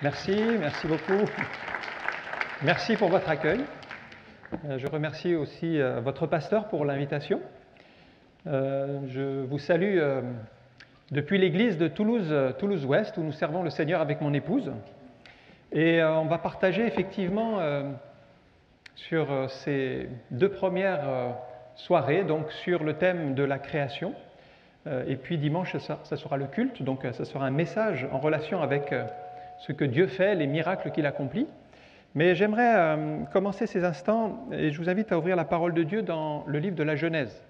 Merci beaucoup. Merci pour votre accueil. Je remercie aussi votre pasteur pour l'invitation. Je vous salue depuis l'église de Toulouse-Ouest, où nous servons le Seigneur avec mon épouse. Et on va partager effectivement sur ces deux premières soirées, donc sur le thème de la création. Et puis dimanche, ça sera le culte, donc ça sera un message en relation avec ce que Dieu fait, les miracles qu'il accomplit. Mais j'aimerais commencer ces instants, et je vous invite à ouvrir la parole de Dieu dans le livre de la Genèse.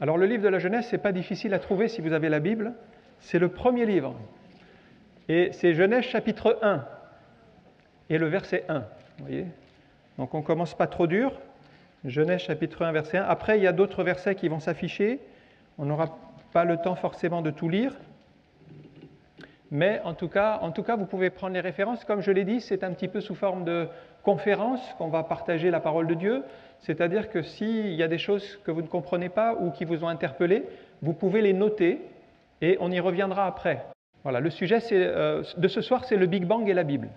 Alors le livre de la Genèse, ce n'est pas difficile à trouver si vous avez la Bible, c'est le premier livre. Et c'est Genèse chapitre 1 et le verset 1, vous voyez. Donc on ne commence pas trop dur, Genèse chapitre 1, verset 1. Après, il y a d'autres versets qui vont s'afficher, on n'aura pas le temps forcément de tout lire. Mais en tout cas, vous pouvez prendre les références. Comme je l'ai dit, c'est un petit peu sous forme de conférence qu'on va partager la parole de Dieu. C'est-à-dire que s'il y a des choses que vous ne comprenez pas ou qui vous ont interpellé, vous pouvez les noter et on y reviendra après. Voilà, le sujet de ce soir, c'est le Big Bang et la Bible.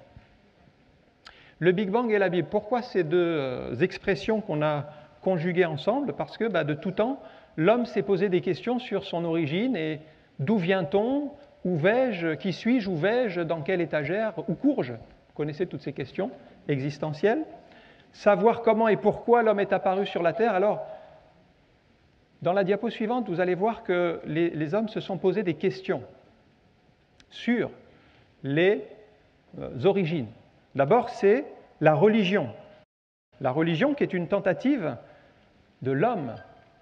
Le Big Bang et la Bible. Pourquoi ces deux expressions qu'on a conjuguées ensemble? Parce que de tout temps, l'homme s'est posé des questions sur son origine et d'où vient-on? Où vais-je? Qui suis-je? Où vais-je? Dans quelle étagère? Où cours-je? Vous connaissez toutes ces questions existentielles. Savoir comment et pourquoi l'homme est apparu sur la terre. Alors, dans la diapo suivante, vous allez voir que les hommes se sont posés des questions sur les origines. D'abord, c'est la religion. La religion qui est une tentative de l'homme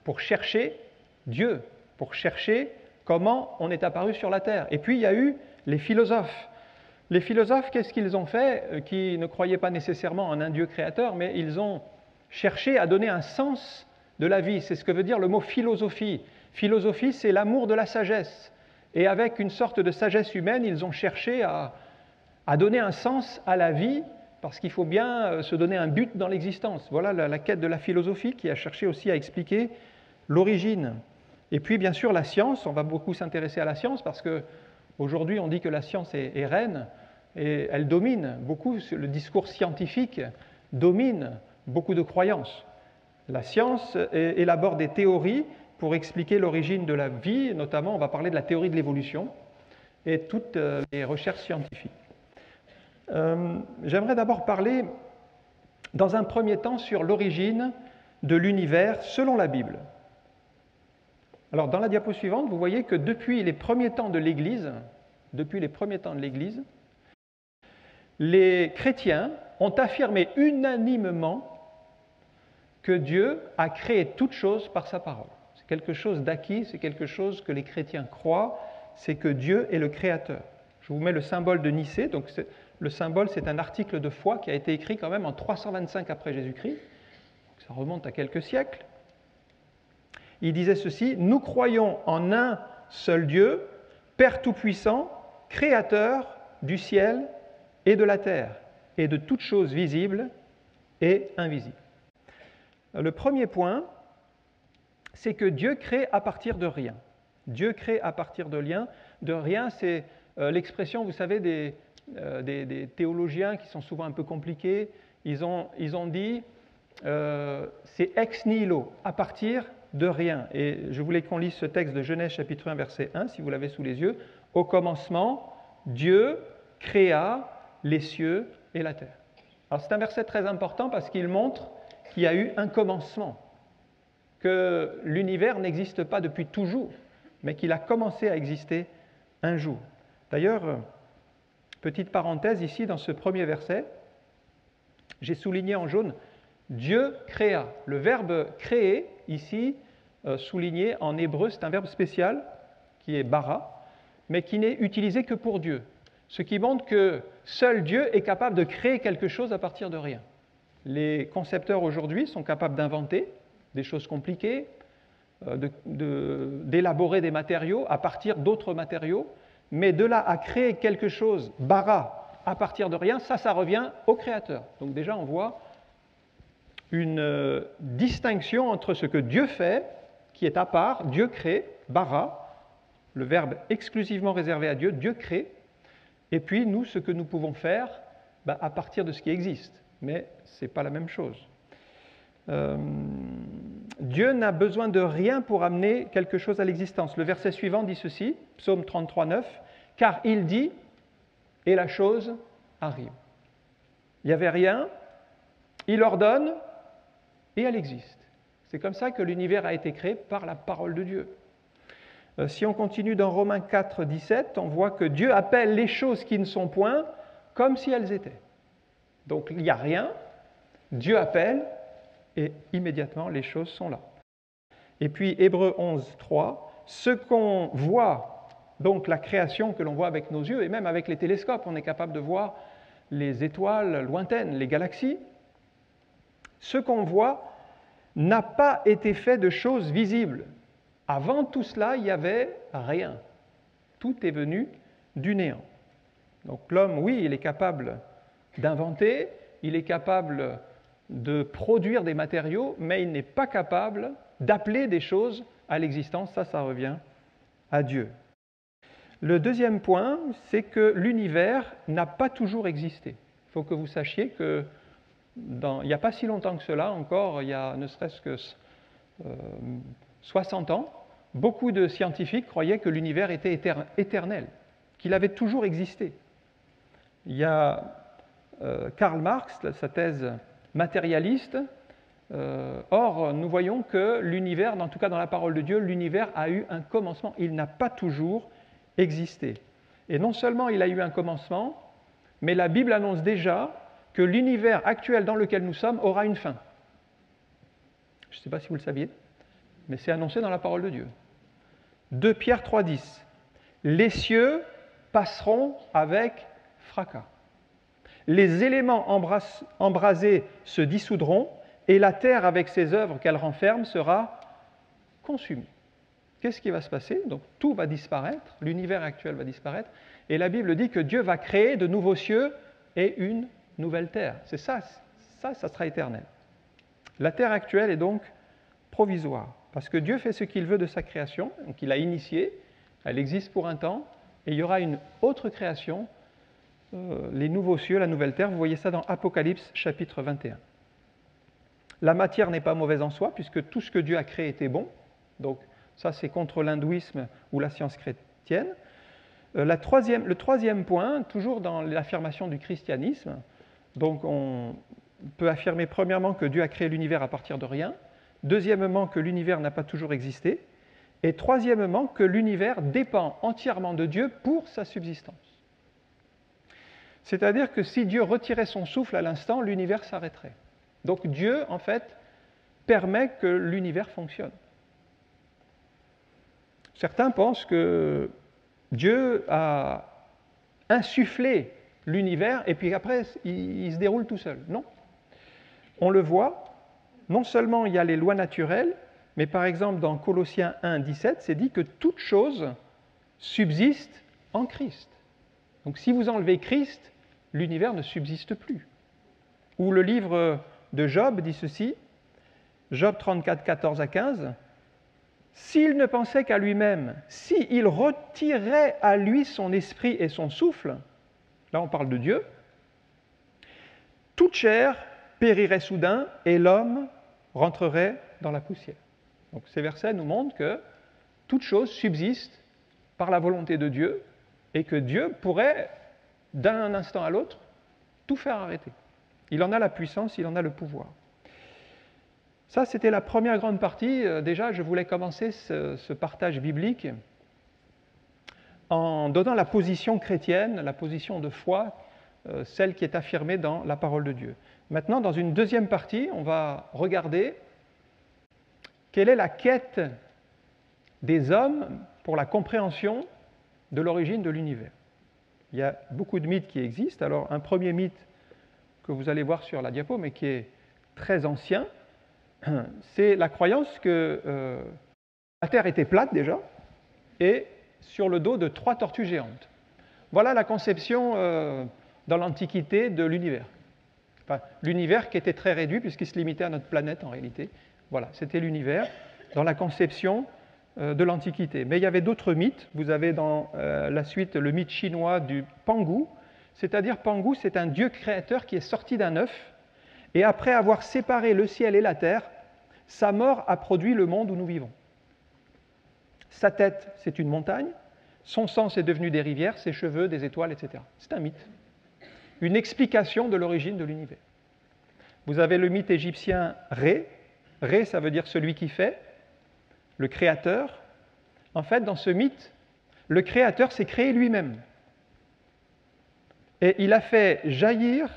pour chercher Dieu, pour chercher comment on est apparu sur la terre. Et puis il y a eu les philosophes. Les philosophes, qu'est-ce qu'ils ont fait? Qui ne croyaient pas nécessairement en un Dieu créateur, mais ils ont cherché à donner un sens de la vie. C'est ce que veut dire le mot philosophie. Philosophie, c'est l'amour de la sagesse. Et avec une sorte de sagesse humaine, ils ont cherché à donner un sens à la vie, parce qu'il faut bien se donner un but dans l'existence. Voilà la quête de la philosophie qui a cherché aussi à expliquer l'origine. Et puis, bien sûr, la science, on va beaucoup s'intéresser à la science parce qu'aujourd'hui, on dit que la science est reine et elle domine beaucoup, le discours scientifique domine beaucoup de croyances. La science élabore des théories pour expliquer l'origine de la vie, notamment on va parler de la théorie de l'évolution et toutes les recherches scientifiques. J'aimerais d'abord parler, dans un premier temps, sur l'origine de l'univers selon la Bible. Alors, dans la diapo suivante, vous voyez que depuis les premiers temps de l'Église, les chrétiens ont affirmé unanimement que Dieu a créé toutes choses par sa parole. C'est quelque chose d'acquis, c'est quelque chose que les chrétiens croient, c'est que Dieu est le créateur. Je vous mets le symbole de Nicée. Donc le symbole, c'est un article de foi qui a été écrit quand même en 325 après Jésus-Christ. Ça remonte à quelques siècles. Il disait ceci: « Nous croyons en un seul Dieu, Père Tout-Puissant, Créateur du ciel et de la terre, et de toutes choses visibles et invisibles. » Le premier point, c'est que Dieu crée à partir de rien. Dieu crée à partir de rien, c'est l'expression, vous savez, des théologiens qui sont souvent un peu compliqués. Ils ont dit, c'est ex nihilo, à partir de rien. Et je voulais qu'on lise ce texte de Genèse chapitre 1, verset 1, si vous l'avez sous les yeux. « Au commencement, Dieu créa les cieux et la terre. » Alors c'est un verset très important parce qu'il montre qu'il y a eu un commencement, que l'univers n'existe pas depuis toujours, mais qu'il a commencé à exister un jour. D'ailleurs, petite parenthèse ici, dans ce premier verset, j'ai souligné en jaune « Dieu créa ». Le verbe « créer », ici, souligné en hébreu, c'est un verbe spécial, qui est « bara », mais qui n'est utilisé que pour Dieu. Ce qui montre que seul Dieu est capable de créer quelque chose à partir de rien. Les concepteurs aujourd'hui sont capables d'inventer des choses compliquées, d'élaborer des matériaux à partir d'autres matériaux, mais de là à créer quelque chose, bara, à partir de rien, ça revient au Créateur. Donc déjà, on voit une distinction entre ce que Dieu fait, qui est à part, Dieu crée, bara, le verbe exclusivement réservé à Dieu, Dieu crée, et puis nous, ce que nous pouvons faire à partir de ce qui existe. Mais ce n'est pas la même chose. Dieu n'a besoin de rien pour amener quelque chose à l'existence. Le verset suivant dit ceci, Psaume 33, 9, « Car il dit, et la chose arrive. » Il n'y avait rien, il ordonne, et elle existe. C'est comme ça que l'univers a été créé par la parole de Dieu. Si on continue dans Romains 4, 17, on voit que Dieu appelle les choses qui ne sont point comme si elles étaient. Donc il n'y a rien, Dieu appelle, et immédiatement les choses sont là. Et puis Hébreux 11, 3, ce qu'on voit, donc la création que l'on voit avec nos yeux, et même avec les télescopes, on est capable de voir les étoiles lointaines, les galaxies, ce qu'on voit n'a pas été fait de choses visibles. Avant tout cela, il n'y avait rien. Tout est venu du néant. Donc l'homme, oui, il est capable d'inventer, il est capable de produire des matériaux, mais il n'est pas capable d'appeler des choses à l'existence. Ça revient à Dieu. Le deuxième point, c'est que l'univers n'a pas toujours existé. Il faut que vous sachiez que il n'y a pas si longtemps que cela, encore il y a ne serait-ce que 60 ans, beaucoup de scientifiques croyaient que l'univers était éternel, qu'il avait toujours existé. Il y a Karl Marx, sa thèse matérialiste. Or, nous voyons que l'univers, en tout cas dans la parole de Dieu, l'univers a eu un commencement. Il n'a pas toujours existé. Et non seulement il a eu un commencement, mais la Bible annonce déjà que l'univers actuel dans lequel nous sommes aura une fin. Je ne sais pas si vous le saviez, mais c'est annoncé dans la parole de Dieu. 2 Pierre 3, 10. Les cieux passeront avec fracas. Les éléments embrasés se dissoudront, et la terre, avec ses œuvres qu'elle renferme, sera consumée. Qu'est-ce qui va se passer? Donc tout va disparaître, l'univers actuel va disparaître, et la Bible dit que Dieu va créer de nouveaux cieux et une nouvelle terre. C'est ça sera éternel. La terre actuelle est donc provisoire, parce que Dieu fait ce qu'il veut de sa création, donc il a initié, elle existe pour un temps, et il y aura une autre création, les nouveaux cieux, la nouvelle terre. Vous voyez ça dans Apocalypse chapitre 21. La matière n'est pas mauvaise en soi, puisque tout ce que Dieu a créé était bon. Donc ça, c'est contre l'hindouisme ou la science chrétienne. Le troisième point, toujours dans l'affirmation du christianisme, donc on peut affirmer premièrement que Dieu a créé l'univers à partir de rien, deuxièmement que l'univers n'a pas toujours existé, et troisièmement que l'univers dépend entièrement de Dieu pour sa subsistance. C'est-à-dire que si Dieu retirait son souffle à l'instant, l'univers s'arrêterait. Donc Dieu, en fait, permet que l'univers fonctionne. Certains pensent que Dieu a insufflé l'univers et puis après, il se déroule tout seul. Non. On le voit, non seulement il y a les lois naturelles, mais par exemple dans Colossiens 1, 17, c'est dit que toute chose subsiste en Christ. Donc si vous enlevez Christ, l'univers ne subsiste plus. Ou le livre de Job dit ceci, Job 34, 14 à 15, « S'il ne pensait qu'à lui-même, s'il retirait à lui son esprit et son souffle, là on parle de Dieu, toute chair périrait soudain et l'homme rentrerait dans la poussière. » Donc ces versets nous montrent que toute chose subsiste par la volonté de Dieu et que Dieu pourrait, d'un instant à l'autre, tout faire arrêter. Il en a la puissance, il en a le pouvoir. Ça, c'était la première grande partie. Déjà, je voulais commencer ce partage biblique en donnant la position chrétienne, la position de foi, celle qui est affirmée dans la parole de Dieu. Maintenant, dans une deuxième partie, on va regarder quelle est la quête des hommes pour la compréhension de l'origine de l'univers. Il y a beaucoup de mythes qui existent. Alors, un premier mythe que vous allez voir sur la diapo, mais qui est très ancien, c'est la croyance que la Terre était plate déjà, et sur le dos de 3 tortues géantes. Voilà la conception dans l'Antiquité de l'univers. Enfin, l'univers qui était très réduit puisqu'il se limitait à notre planète en réalité. Voilà, c'était l'univers dans la conception de l'Antiquité. Mais il y avait d'autres mythes. Vous avez dans la suite le mythe chinois du Pangu, c'est-à-dire Pangu, c'est un dieu créateur qui est sorti d'un œuf, et après avoir séparé le ciel et la terre, sa mort a produit le monde où nous vivons. Sa tête, c'est une montagne, son sang, c'est devenu des rivières, ses cheveux, des étoiles, etc. C'est un mythe. Une explication de l'origine de l'univers. Vous avez le mythe égyptien Ré. Ré, ça veut dire celui qui fait, le créateur. En fait, dans ce mythe, le créateur s'est créé lui-même. Et il a fait jaillir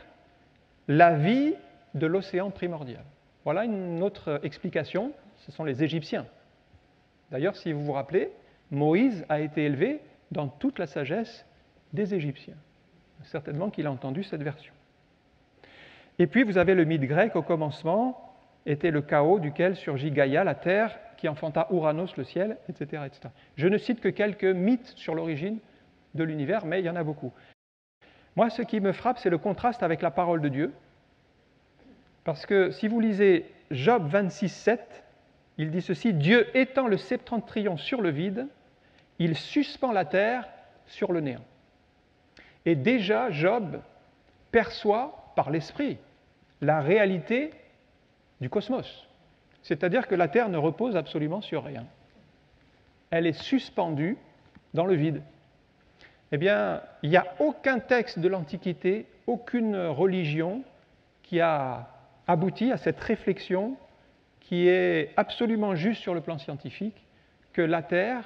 la vie de l'océan primordial. Voilà une autre explication, ce sont les Égyptiens. D'ailleurs, si vous vous rappelez, Moïse a été élevé dans toute la sagesse des Égyptiens. Certainement qu'il a entendu cette version. Et puis, vous avez le mythe grec, au commencement, était le chaos duquel surgit Gaïa, la terre, qui enfanta Ouranos, le ciel, etc., etc. Je ne cite que quelques mythes sur l'origine de l'univers, mais il y en a beaucoup. Moi, ce qui me frappe, c'est le contraste avec la parole de Dieu. Parce que si vous lisez Job 26, 7, il dit ceci: Dieu étend le septentrion sur le vide, il suspend la terre sur le néant. Et déjà, Job perçoit par l'esprit la réalité du cosmos. C'est-à-dire que la terre ne repose absolument sur rien. Elle est suspendue dans le vide. Eh bien, il n'y a aucun texte de l'Antiquité, aucune religion qui a abouti à cette réflexion qui est absolument juste sur le plan scientifique, que la Terre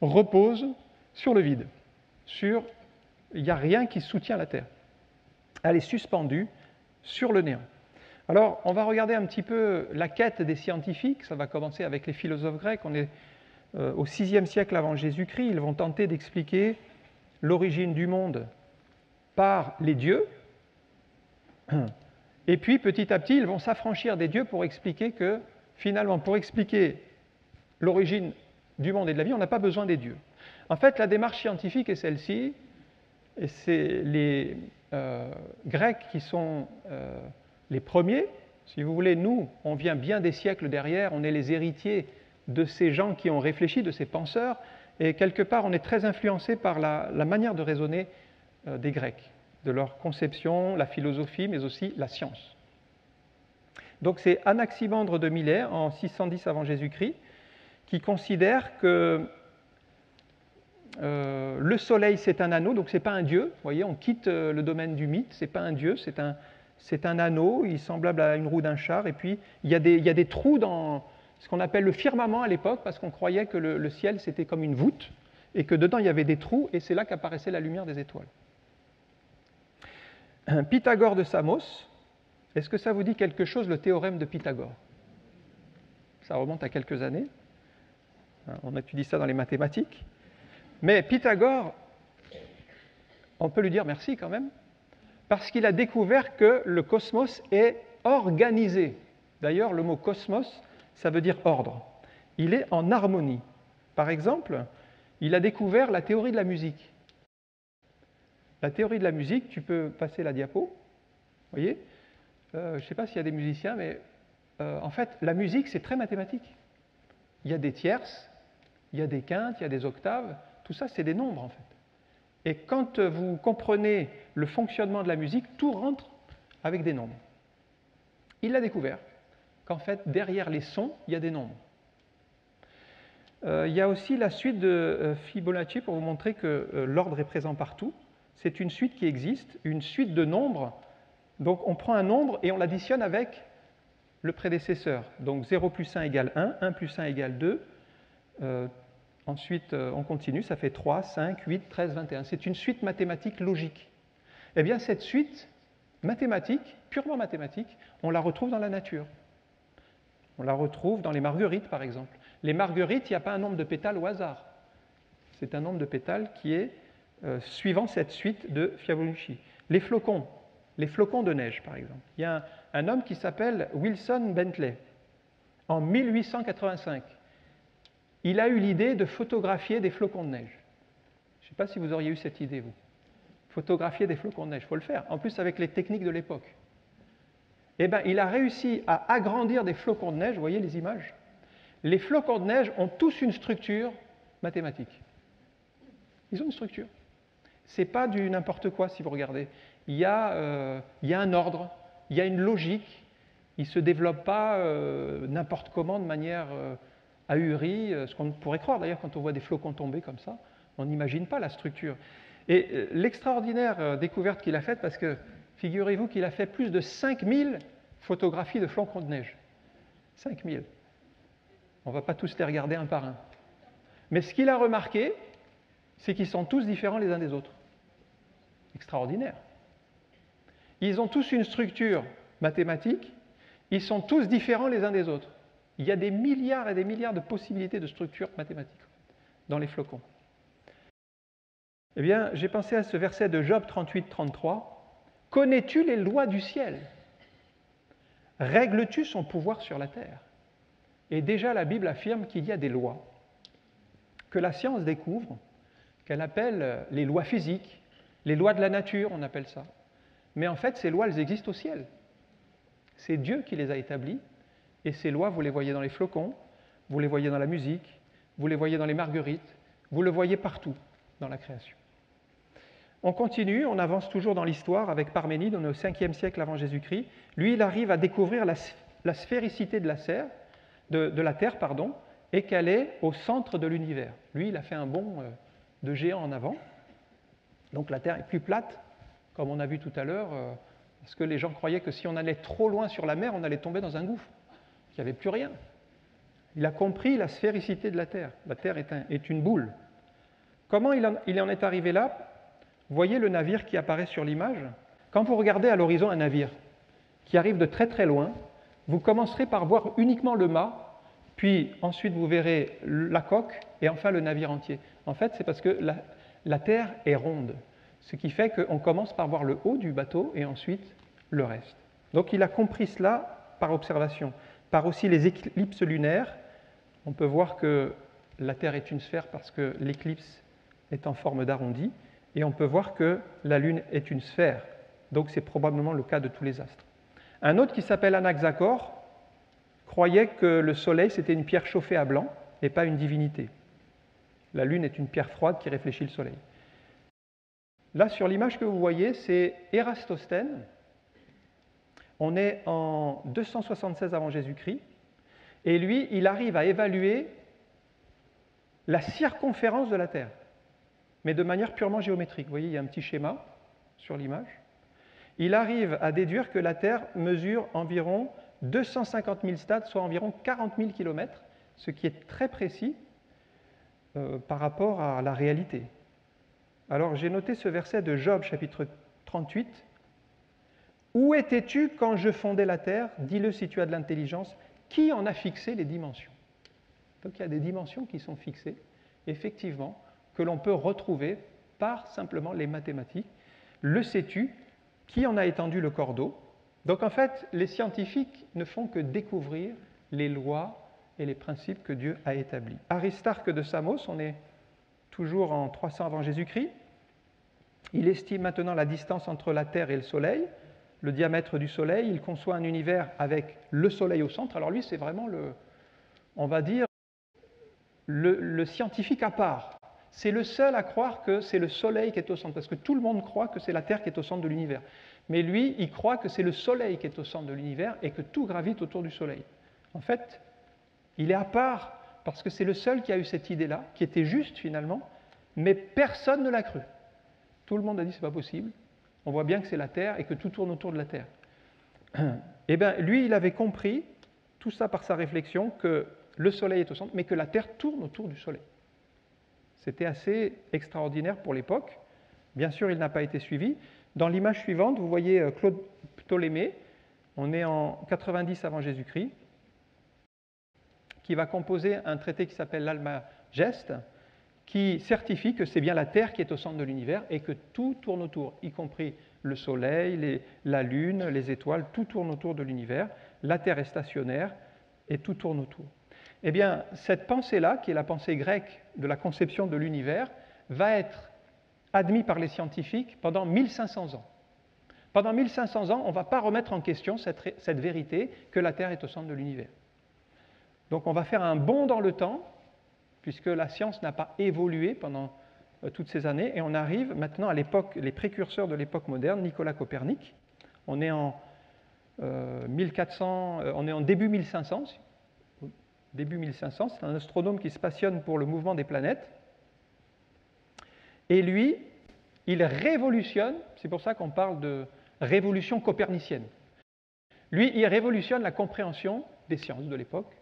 repose sur le vide. Il n'y a rien qui soutient la Terre. Elle est suspendue sur le néant. Alors, on va regarder un petit peu la quête des scientifiques. Ça va commencer avec les philosophes grecs. On est au VIe siècle avant Jésus-Christ. Ils vont tenter d'expliquer l'origine du monde par les dieux. Et puis, petit à petit, ils vont s'affranchir des dieux pour expliquer que, finalement, pour expliquer l'origine du monde et de la vie, on n'a pas besoin des dieux. En fait, la démarche scientifique est celle-ci, et c'est les Grecs qui sont les premiers. Si vous voulez, nous, on vient bien des siècles derrière, on est les héritiers de ces gens qui ont réfléchi, de ces penseurs, et quelque part, on est très influencé par la manière de raisonner des Grecs, de leur conception, la philosophie, mais aussi la science. Donc c'est Anaximandre de Milet, en 610 avant Jésus-Christ, qui considère que le soleil, c'est un anneau, donc ce n'est pas un dieu. Vous voyez, on quitte le domaine du mythe, ce n'est pas un dieu, c'est un anneau, il est semblable à une roue d'un char, et puis il y a des trous dans ce qu'on appelle le firmament à l'époque, parce qu'on croyait que le ciel, c'était comme une voûte, et que dedans, il y avait des trous, et c'est là qu'apparaissait la lumière des étoiles. Pythagore de Samos, est-ce que ça vous dit quelque chose, le théorème de Pythagore? Ça remonte à quelques années. On étudie ça dans les mathématiques. Mais Pythagore, on peut lui dire merci quand même, parce qu'il a découvert que le cosmos est organisé. D'ailleurs, le mot cosmos, ça veut dire ordre. Il est en harmonie. Par exemple, il a découvert la théorie de la musique. La théorie de la musique, tu peux passer la diapo, vous voyez, je ne sais pas s'il y a des musiciens, mais en fait, la musique, c'est très mathématique. Il y a des tierces, il y a des quintes, il y a des octaves, tout ça, c'est des nombres, en fait. Et quand vous comprenez le fonctionnement de la musique, tout rentre avec des nombres. Il a découvert qu'en fait, derrière les sons, il y a des nombres. Il y a aussi la suite de Fibonacci pour vous montrer que l'ordre est présent partout. C'est une suite qui existe, une suite de nombres. Donc on prend un nombre et on l'additionne avec le prédécesseur. Donc 0 plus 1 égale 1, 1 plus 1 égale 2. Ensuite, on continue, ça fait 3, 5, 8, 13, 21. C'est une suite mathématique logique. Eh bien, cette suite mathématique, purement mathématique, on la retrouve dans la nature. On la retrouve dans les marguerites, par exemple. Les marguerites, il n'y a pas un nombre de pétales au hasard. C'est un nombre de pétales qui est suivant cette suite de Fibonacci. Les flocons de neige, par exemple. Il y a un homme qui s'appelle Wilson Bentley, en 1885. Il a eu l'idée de photographier des flocons de neige. Je ne sais pas si vous auriez eu cette idée, vous. Photographier des flocons de neige, il faut le faire. En plus, avec les techniques de l'époque. Eh bien, il a réussi à agrandir des flocons de neige, vous voyez les images, Les flocons de neige ont tous une structure mathématique. Ils ont une structure. Ce n'est pas du n'importe quoi si vous regardez. Il y a un ordre, il y a une logique. Ils ne se développent pas n'importe comment de manière ahurie, ce qu'on pourrait croire d'ailleurs quand on voit des flocons tomber comme ça. On n'imagine pas la structure. Et l'extraordinaire découverte qu'il a faite, parce que figurez-vous qu'il a fait plus de 5000 photographies de flocons de neige. 5000. On ne va pas tous les regarder un par un. Mais ce qu'il a remarqué, c'est qu'ils sont tous différents les uns des autres. Extraordinaire. Ils ont tous une structure mathématique, ils sont tous différents les uns des autres. Il y a des milliards et des milliards de possibilités de structures mathématiques dans les flocons. Eh bien, j'ai pensé à ce verset de Job 38-33. « Connais-tu les lois du ciel? Règles-tu son pouvoir sur la terre ?» Et déjà, la Bible affirme qu'il y a des lois que la science découvre, qu'elle appelle les lois physiques, les lois de la nature, on appelle ça. Mais en fait, ces lois, elles existent au ciel. C'est Dieu qui les a établies, et ces lois, vous les voyez dans les flocons, vous les voyez dans la musique, vous les voyez dans les marguerites, vous le voyez partout dans la création. On continue, on avance toujours dans l'histoire avec Parménide, on est au 5e siècle avant Jésus-Christ. Lui, il arrive à découvrir la sphéricité de la Terre, et qu'elle est au centre de l'univers. Lui, il a fait un bond de géant en avant. Donc la Terre est plus plate, comme on a vu tout à l'heure, parce que les gens croyaient que si on allait trop loin sur la mer, on allait tomber dans un gouffre, qu'il n'y avait plus rien. Il a compris la sphéricité de la Terre. La Terre est une boule. Comment il en est arrivé là? Vous voyez le navire qui apparaît sur l'image? Quand vous regardez à l'horizon un navire qui arrive de très très loin, vous commencerez par voir uniquement le mât, puis ensuite vous verrez la coque et enfin le navire entier. En fait, c'est parce que la Terre est ronde, ce qui fait qu'on commence par voir le haut du bateau et ensuite le reste. Donc il a compris cela par observation. Par aussi les éclipses lunaires, on peut voir que la Terre est une sphère parce que l'éclipse est en forme d'arrondi, et on peut voir que la Lune est une sphère. Donc c'est probablement le cas de tous les astres. Un autre qui s'appelle Anaxagore croyait que le Soleil c'était une pierre chauffée à blanc et pas une divinité. La Lune est une pierre froide qui réfléchit le Soleil. Là, sur l'image que vous voyez, c'est Érastosthène. On est en 276 avant Jésus-Christ. Et lui, il arrive à évaluer la circonférence de la Terre, mais de manière purement géométrique. Vous voyez, il y a un petit schéma sur l'image. Il arrive à déduire que la Terre mesure environ 250 000 stades, soit environ 40 000 km, ce qui est très précis par rapport à la réalité. Alors, j'ai noté ce verset de Job, chapitre 38. « Où étais-tu quand je fondais la terre? Dis-le si tu as de l'intelligence. Qui en a fixé les dimensions ?» Donc, il y a des dimensions qui sont fixées, effectivement, que l'on peut retrouver par simplement les mathématiques. Le sais-tu? Qui en a étendu le cordeau? Donc, en fait, les scientifiques ne font que découvrir les lois et les principes que Dieu a établis. Aristarque de Samos, on est toujours en 300 avant Jésus-Christ. Il estime maintenant la distance entre la Terre et le Soleil, le diamètre du Soleil. Il conçoit un univers avec le Soleil au centre. Alors lui, c'est vraiment on va dire, le scientifique à part. C'est le seul à croire que c'est le Soleil qui est au centre, parce que tout le monde croit que c'est la Terre qui est au centre de l'univers. Mais lui, il croit que c'est le Soleil qui est au centre de l'univers et que tout gravite autour du Soleil. En fait, il est à part parce que c'est le seul qui a eu cette idée-là, qui était juste finalement, mais personne ne l'a cru. Tout le monde a dit c'est pas possible. On voit bien que c'est la Terre et que tout tourne autour de la Terre. Eh bien, lui, il avait compris, tout ça par sa réflexion, que le Soleil est au centre, mais que la Terre tourne autour du Soleil. C'était assez extraordinaire pour l'époque. Bien sûr, il n'a pas été suivi. Dans l'image suivante, vous voyez Claude Ptolémée, on est en 90 avant Jésus-Christ, qui va composer un traité qui s'appelle l'Almageste, qui certifie que c'est bien la Terre qui est au centre de l'univers et que tout tourne autour, y compris le Soleil, la Lune, les étoiles, tout tourne autour de l'univers. La Terre est stationnaire et tout tourne autour. Eh bien, cette pensée-là, qui est la pensée grecque de la conception de l'univers, va être admise par les scientifiques pendant 1500 ans. Pendant 1500 ans, on ne va pas remettre en question cette vérité que la Terre est au centre de l'univers. Donc on va faire un bond dans le temps, puisque la science n'a pas évolué pendant toutes ces années, et on arrive maintenant à l'époque, les précurseurs de l'époque moderne, Nicolas Copernic. On est en 1400, on est en début 1500. Début 1500, c'est un astronome qui se passionne pour le mouvement des planètes. Et lui, il révolutionne, c'est pour ça qu'on parle de révolution copernicienne. Lui, il révolutionne la compréhension des sciences de l'époque,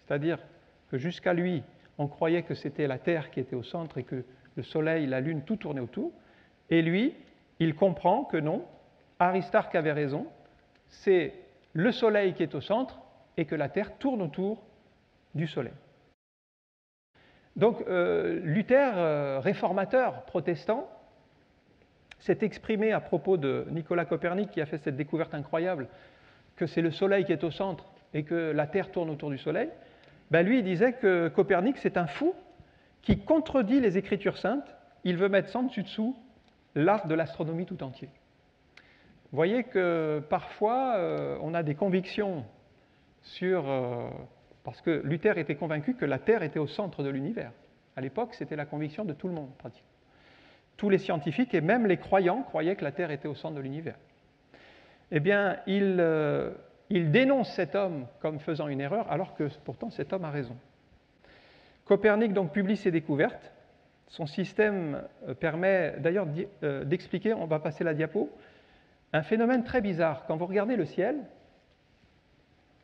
c'est-à-dire que jusqu'à lui, on croyait que c'était la Terre qui était au centre et que le Soleil, la Lune, tout tournait autour. Et lui, il comprend que non, Aristarque avait raison, c'est le Soleil qui est au centre et que la Terre tourne autour du Soleil. Donc Luther, réformateur protestant, s'est exprimé à propos de Nicolas Copernic qui a fait cette découverte incroyable que c'est le Soleil qui est au centre et que la Terre tourne autour du Soleil. Ben lui, il disait que Copernic, c'est un fou qui contredit les Écritures saintes. Il veut mettre sans dessus-dessous l'art de l'astronomie tout entier. Vous voyez que parfois, on a des convictions sur... parce que Luther était convaincu que la Terre était au centre de l'univers. À l'époque, c'était la conviction de tout le monde, pratiquement. Tous les scientifiques et même les croyants croyaient que la Terre était au centre de l'univers. Eh bien, il dénonce cet homme comme faisant une erreur, alors que pourtant cet homme a raison. Copernic donc publie ses découvertes. Son système permet d'ailleurs d'expliquer, on va passer la diapo, un phénomène très bizarre. Quand vous regardez le ciel,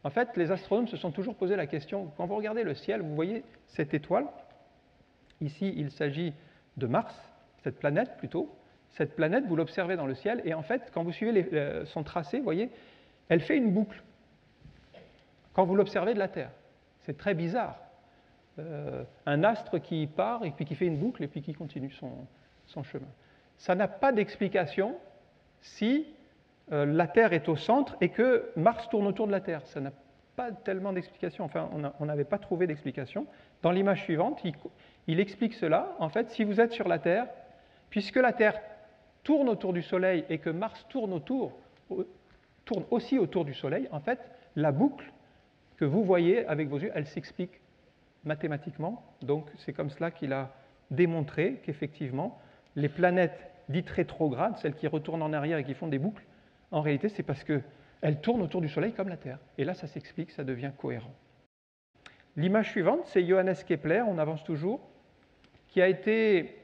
en fait, les astronomes se sont toujours posé la question, quand vous regardez le ciel, vous voyez cette étoile. Ici, il s'agit de Mars, cette planète plutôt. Cette planète, vous l'observez dans le ciel, et en fait, quand vous suivez son tracé, vous voyez, elle fait une boucle. Quand vous l'observez de la Terre, c'est très bizarre. Un astre qui part et puis qui fait une boucle et puis qui continue son chemin. Ça n'a pas d'explication si la Terre est au centre et que Mars tourne autour de la Terre. Ça n'a pas tellement d'explication. Enfin, on n'avait pas trouvé d'explication. Dans l'image suivante, il explique cela. En fait, si vous êtes sur la Terre, puisque la Terre tourne autour du Soleil et que Mars tourne aussi autour du Soleil, en fait, la boucle que vous voyez avec vos yeux, elle s'explique mathématiquement. Donc, c'est comme cela qu'il a démontré qu'effectivement, les planètes dites rétrogrades, celles qui retournent en arrière et qui font des boucles, en réalité, c'est parce qu'elles tournent autour du Soleil comme la Terre. Et là, ça s'explique, ça devient cohérent. L'image suivante, c'est Johannes Kepler, on avance toujours, qui a été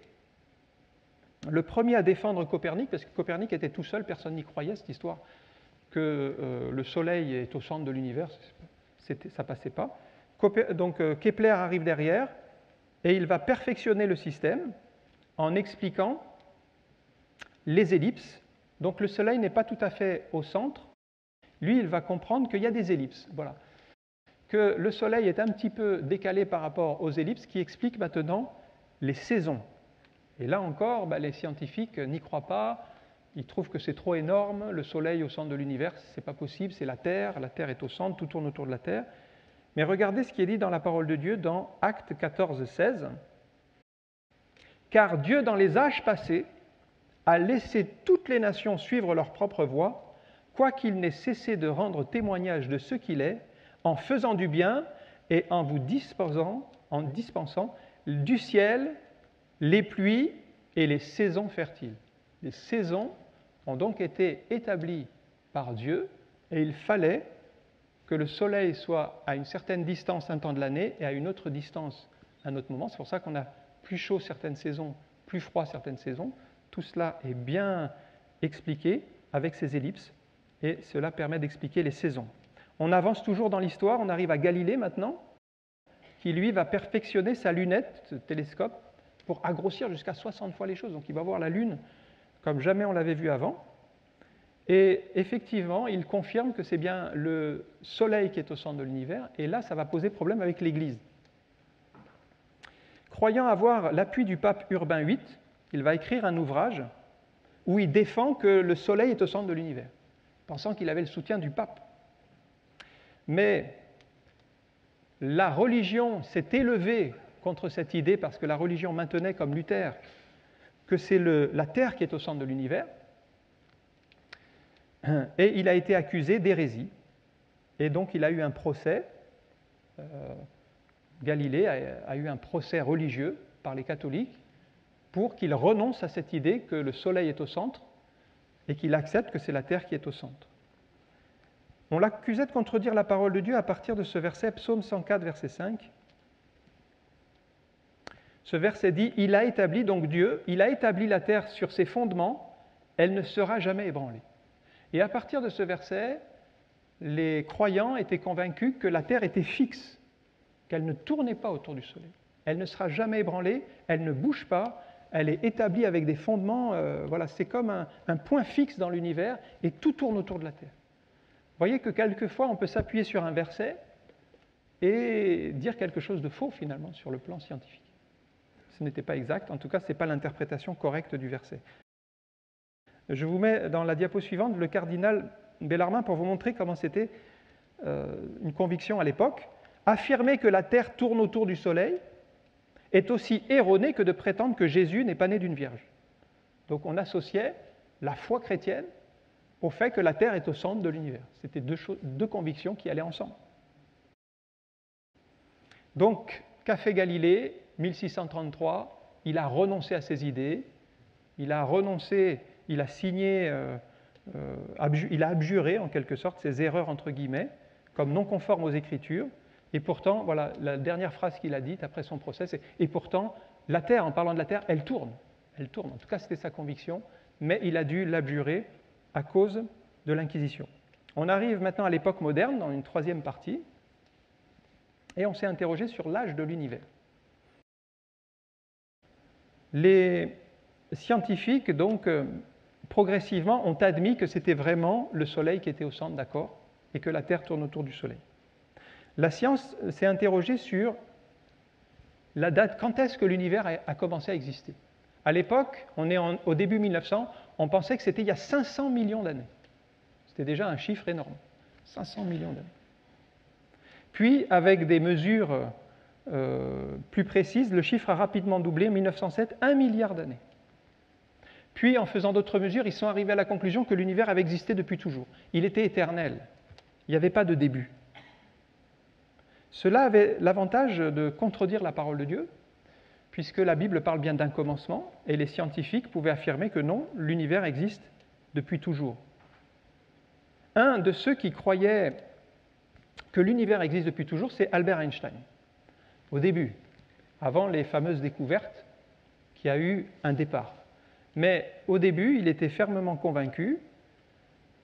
le premier à défendre Copernic, parce que Copernic était tout seul, personne n'y croyait, cette histoire que le Soleil est au centre de l'univers, ça ne passait pas. Donc Kepler arrive derrière, et il va perfectionner le système en expliquant les ellipses. Donc le Soleil n'est pas tout à fait au centre. Lui, il va comprendre qu'il y a des ellipses. Voilà. Que le Soleil est un petit peu décalé par rapport aux ellipses, qui explique maintenant les saisons. Et là encore, les scientifiques n'y croient pas. Ils trouvent que c'est trop énorme. Le Soleil au centre de l'univers, ce n'est pas possible. C'est la Terre est au centre, tout tourne autour de la Terre. Mais regardez ce qui est dit dans la parole de Dieu dans Actes 14, 16. « Car Dieu, dans les âges passés, a laissé toutes les nations suivre leur propre voie, quoiqu'il n'ait cessé de rendre témoignage de ce qu'il est, en faisant du bien et en vous dispensant du ciel les pluies et les saisons fertiles. » Les saisons ont donc été établies par Dieu et il fallait que le soleil soit à une certaine distance un temps de l'année et à une autre distance un autre moment. C'est pour ça qu'on a plus chaud certaines saisons, plus froid certaines saisons. Tout cela est bien expliqué avec ces ellipses et cela permet d'expliquer les saisons. On avance toujours dans l'histoire, on arrive à Galilée maintenant, qui lui va perfectionner sa lunette, ce télescope, pour grossir jusqu'à 60 fois les choses. Donc il va voir la Lune comme jamais on l'avait vue avant. Et effectivement, il confirme que c'est bien le Soleil qui est au centre de l'univers, et là, ça va poser problème avec l'Église. Croyant avoir l'appui du pape Urbain VIII, il va écrire un ouvrage où il défend que le Soleil est au centre de l'univers, pensant qu'il avait le soutien du pape. Mais la religion s'est élevée contre cette idée parce que la religion maintenait, comme Luther, que c'est la Terre qui est au centre de l'univers. Et il a été accusé d'hérésie. Et donc il a eu un procès Galilée a eu un procès religieux par les catholiques pour qu'il renonce à cette idée que le Soleil est au centre et qu'il accepte que c'est la Terre qui est au centre. On l'accusait de contredire la parole de Dieu à partir de ce verset, Psaume 104, verset 5. Ce verset dit « Il a établi, donc Dieu, il a établi la terre sur ses fondements, elle ne sera jamais ébranlée. » Et à partir de ce verset, les croyants étaient convaincus que la terre était fixe, qu'elle ne tournait pas autour du soleil. Elle ne sera jamais ébranlée, elle ne bouge pas, elle est établie avec des fondements, voilà, c'est comme un point fixe dans l'univers et tout tourne autour de la terre. Vous voyez que quelquefois on peut s'appuyer sur un verset et dire quelque chose de faux finalement sur le plan scientifique. Ce n'était pas exact, en tout cas ce n'est pas l'interprétation correcte du verset. Je vous mets dans la diapo suivante le cardinal Bellarmine pour vous montrer comment c'était une conviction à l'époque. Affirmer que la Terre tourne autour du Soleil est aussi erroné que de prétendre que Jésus n'est pas né d'une vierge. Donc on associait la foi chrétienne au fait que la Terre est au centre de l'univers. C'était deux convictions qui allaient ensemble. Donc, qu'a fait Galilée, 1633, il a renoncé à ses idées, il a renoncé, il a signé, il a abjuré en quelque sorte ses erreurs entre guillemets, comme non conformes aux Écritures, et pourtant, voilà, la dernière phrase qu'il a dite après son procès, c'est « Et pourtant, la Terre, en parlant de la Terre, elle tourne. » Elle tourne, en tout cas c'était sa conviction, mais il a dû l'abjurer à cause de l'Inquisition. On arrive maintenant à l'époque moderne, dans une troisième partie, et on s'est interrogé sur l'âge de l'univers. Les scientifiques, donc, progressivement, ont admis que c'était vraiment le Soleil qui était au centre, d'accord, et que la Terre tourne autour du Soleil. La science s'est interrogée sur la date, quand est-ce que l'univers a commencé à exister. À l'époque, on est au début 1900, on pensait que c'était il y a 500 millions d'années. C'était déjà un chiffre énorme, 500 millions d'années. Puis, avec des mesures plus précises, le chiffre a rapidement doublé, 1907, 1 milliard d'années. Puis, en faisant d'autres mesures, ils sont arrivés à la conclusion que l'univers avait existé depuis toujours. Il était éternel. Il n'y avait pas de début. Cela avait l'avantage de contredire la parole de Dieu, puisque la Bible parle bien d'un commencement, et les scientifiques pouvaient affirmer que non, l'univers existe depuis toujours. Un de ceux qui croyaient que l'univers existe depuis toujours, c'est Albert Einstein. Au début, avant les fameuses découvertes, qui a eu un départ. Mais au début, il était fermement convaincu,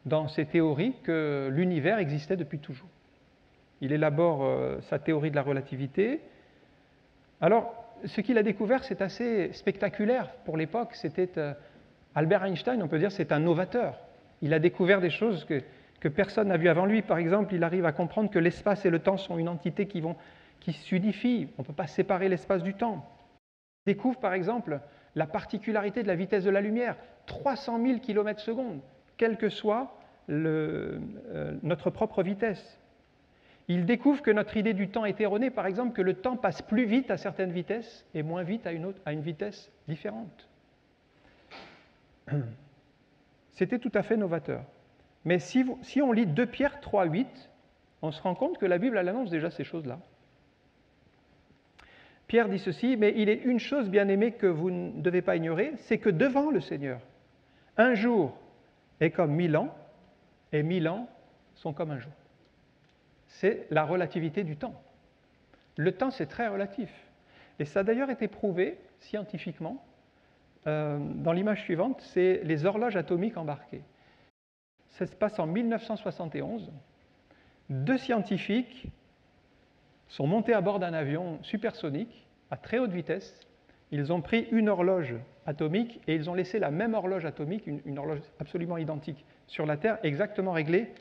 dans ses théories, que l'univers existait depuis toujours. Il élabore sa théorie de la relativité. Alors, ce qu'il a découvert, c'est assez spectaculaire pour l'époque. C'était Albert Einstein, on peut dire, c'est un novateur. Il a découvert des choses que personne n'a vues avant lui. Par exemple, il arrive à comprendre que l'espace et le temps sont une entité qui s'unifient. On ne peut pas séparer l'espace du temps. Il découvre, par exemple, la particularité de la vitesse de la lumière, 300 000 km/s, quelle que soit notre propre vitesse. Il découvre que notre idée du temps est erronée, par exemple que le temps passe plus vite à certaines vitesses et moins vite à une vitesse différente. C'était tout à fait novateur. Mais si on lit 2 Pierre 3, 8, on se rend compte que la Bible elle annonce déjà ces choses-là. Pierre dit ceci, « Mais il est une chose, bien-aimée, que vous ne devez pas ignorer, c'est que devant le Seigneur, un jour est comme 1000 ans, et 1000 ans sont comme un jour. » C'est la relativité du temps. Le temps, c'est très relatif. Et ça a d'ailleurs été prouvé scientifiquement. Dans l'image suivante, c'est les horloges atomiques embarquées. Ça se passe en 1971. 2 scientifiques sont montés à bord d'un avion supersonique à très haute vitesse. Ils ont pris une horloge atomique et ils ont laissé la même horloge atomique, une horloge absolument identique, sur la Terre, exactement réglée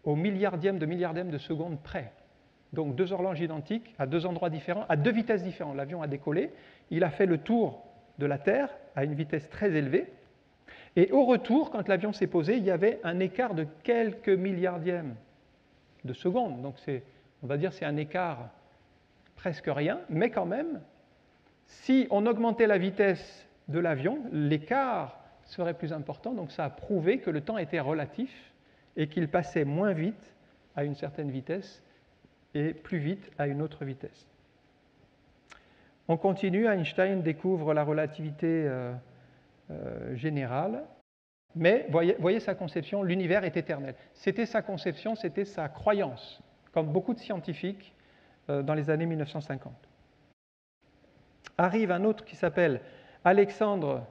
au milliardième de seconde près. Donc 2 horloges identiques à 2 endroits différents, à 2 vitesses différentes. L'avion a décollé, il a fait le tour de la Terre à une vitesse très élevée, et au retour, quand l'avion s'est posé, il y avait un écart de quelques milliardièmes de seconde. Donc on va dire c'est un écart presque rien, mais quand même, si on augmentait la vitesse de l'avion, l'écart serait plus important, donc ça a prouvé que le temps était relatif et qu'il passait moins vite à une certaine vitesse et plus vite à une autre vitesse. On continue, Einstein découvre la relativité générale, mais voyez sa conception, l'univers est éternel. C'était sa conception, c'était sa croyance, comme beaucoup de scientifiques dans les années 1950. Arrive un autre qui s'appelle Alexandre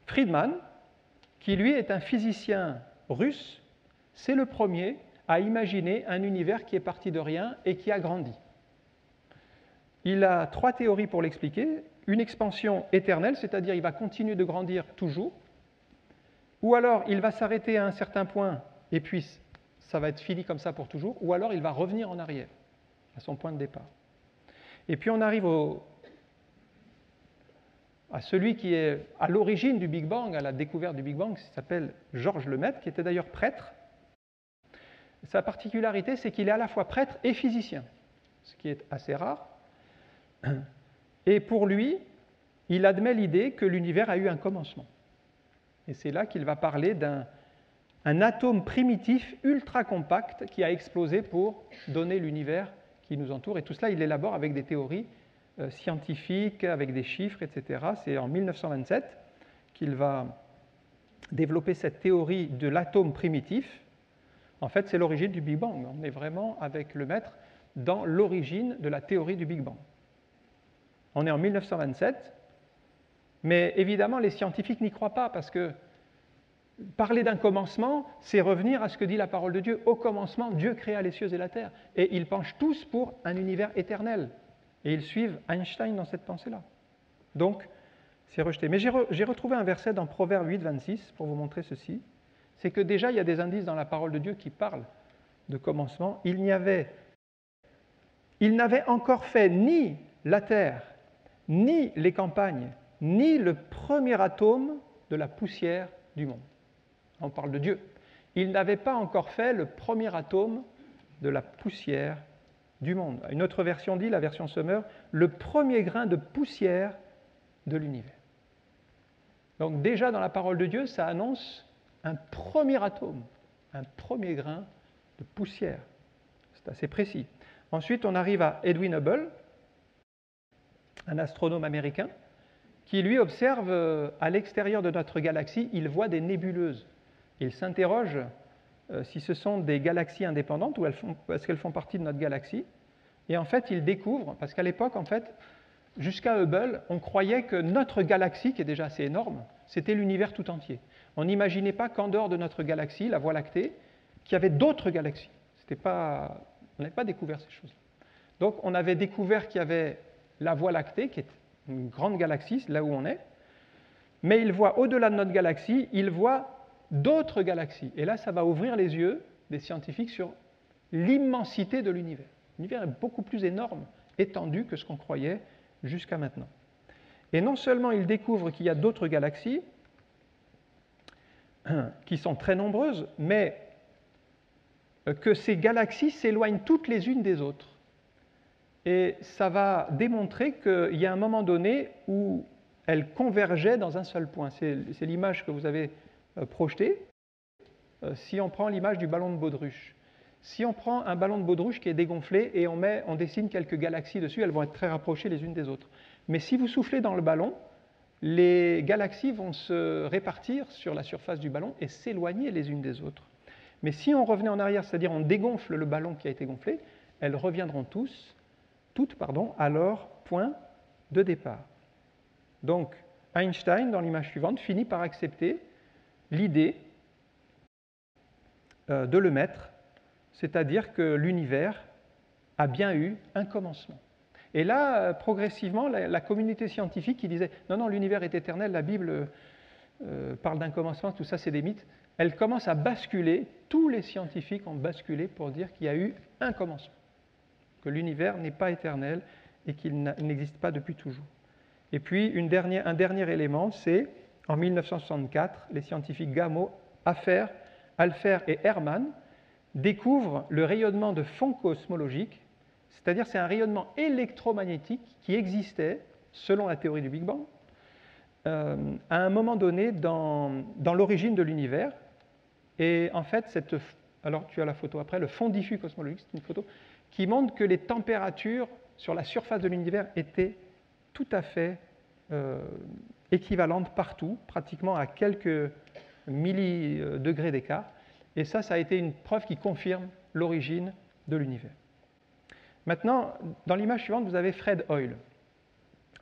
Friedman, qui lui est un physicien russe. C'est le premier à imaginer un univers qui est parti de rien et qui a grandi. Il a 3 théories pour l'expliquer. Une expansion éternelle, c'est-à-dire il va continuer de grandir toujours, ou alors il va s'arrêter à un certain point et puis ça va être fini comme ça pour toujours, ou alors il va revenir en arrière, à son point de départ. Et puis on arrive à celui qui est à l'origine du Big Bang, à la découverte du Big Bang, qui s'appelle Georges Lemaître, qui était d'ailleurs prêtre. Sa particularité, c'est qu'il est à la fois prêtre et physicien, ce qui est assez rare. Et pour lui, il admet l'idée que l'univers a eu un commencement. Et c'est là qu'il va parler d'un atome primitif ultra compact qui a explosé pour donner l'univers qui nous entoure. Et tout cela, il l'élabore avec des théories scientifiques, avec des chiffres, etc. C'est en 1927 qu'il va développer cette théorie de l'atome primitif. En fait, c'est l'origine du Big Bang. On est vraiment avec Lemaître dans l'origine de la théorie du Big Bang. On est en 1927, mais évidemment, les scientifiques n'y croient pas parce que parler d'un commencement, c'est revenir à ce que dit la parole de Dieu. Au commencement, Dieu créa les cieux et la terre. Et ils penchent tous pour un univers éternel. Et ils suivent Einstein dans cette pensée-là. Donc, c'est rejeté. Mais j'ai retrouvé un verset dans Proverbe 8, 26 pour vous montrer ceci. C'est que déjà, il y a des indices dans la parole de Dieu qui parlent de commencement. Il n'avait encore fait ni la terre, ni les campagnes, ni le premier atome de la poussière du monde. On parle de Dieu. Il n'avait pas encore fait le premier atome de la poussière du monde. Une autre version dit, la version Summer, le premier grain de poussière de l'univers. Donc déjà dans la parole de Dieu, ça annonce un premier atome, un premier grain de poussière. C'est assez précis. Ensuite, on arrive à Edwin Hubble, un astronome américain, qui lui observe à l'extérieur de notre galaxie, il voit des nébuleuses. Il s'interroge si ce sont des galaxies indépendantes ou est-ce qu'elles font partie de notre galaxie. Et en fait, il découvre, parce qu'à l'époque, en fait, jusqu'à Hubble, on croyait que notre galaxie, qui est déjà assez énorme, c'était l'univers tout entier. On n'imaginait pas qu'en dehors de notre galaxie, la Voie lactée, qu'il y avait d'autres galaxies. On n'avait pas découvert ces choses-là. Donc, on avait découvert qu'il y avait la Voie lactée, qui est une grande galaxie, là où on est, mais il voit au-delà de notre galaxie, il voit d'autres galaxies. Et là, ça va ouvrir les yeux des scientifiques sur l'immensité de l'univers. L'univers est beaucoup plus énorme, étendu que ce qu'on croyait jusqu'à maintenant. Et non seulement il découvre qu'il y a d'autres galaxies, qui sont très nombreuses, mais que ces galaxies s'éloignent toutes les unes des autres. Et ça va démontrer qu'il y a un moment donné où elles convergeaient dans un seul point. C'est l'image que vous avez projetée. Si on prend l'image du ballon de baudruche. Si on prend un ballon de baudruche qui est dégonflé et on dessine quelques galaxies dessus, elles vont être très rapprochées les unes des autres. Mais si vous soufflez dans le ballon, les galaxies vont se répartir sur la surface du ballon et s'éloigner les unes des autres. Mais si on revenait en arrière, c'est-à-dire on dégonfle le ballon qui a été gonflé, elles reviendront toutes à leur point de départ. Donc, Einstein, dans l'image suivante, finit par accepter l'idée de Lemaître, c'est-à-dire que l'univers a bien eu un commencement. Et là, progressivement, la communauté scientifique qui disait « Non, l'univers est éternel, la Bible parle d'un commencement, tout ça c'est des mythes », elle commence à basculer, tous les scientifiques ont basculé pour dire qu'il y a eu un commencement, que l'univers n'est pas éternel et qu'il n'existe pas depuis toujours. Et puis, un dernier élément, c'est en 1964, les scientifiques Gamow, Alpher et Hermann découvrent le rayonnement de fond cosmologique, c'est-à-dire c'est un rayonnement électromagnétique qui existait, selon la théorie du Big Bang, à un moment donné dans l'origine de l'univers. Et en fait, alors tu as la photo après, le fond diffus cosmologique, c'est une photo qui montre que les températures sur la surface de l'univers étaient tout à fait équivalentes partout, pratiquement à quelques millidegrés d'écart. Et ça a été une preuve qui confirme l'origine de l'univers. Maintenant, dans l'image suivante, vous avez Fred Hoyle.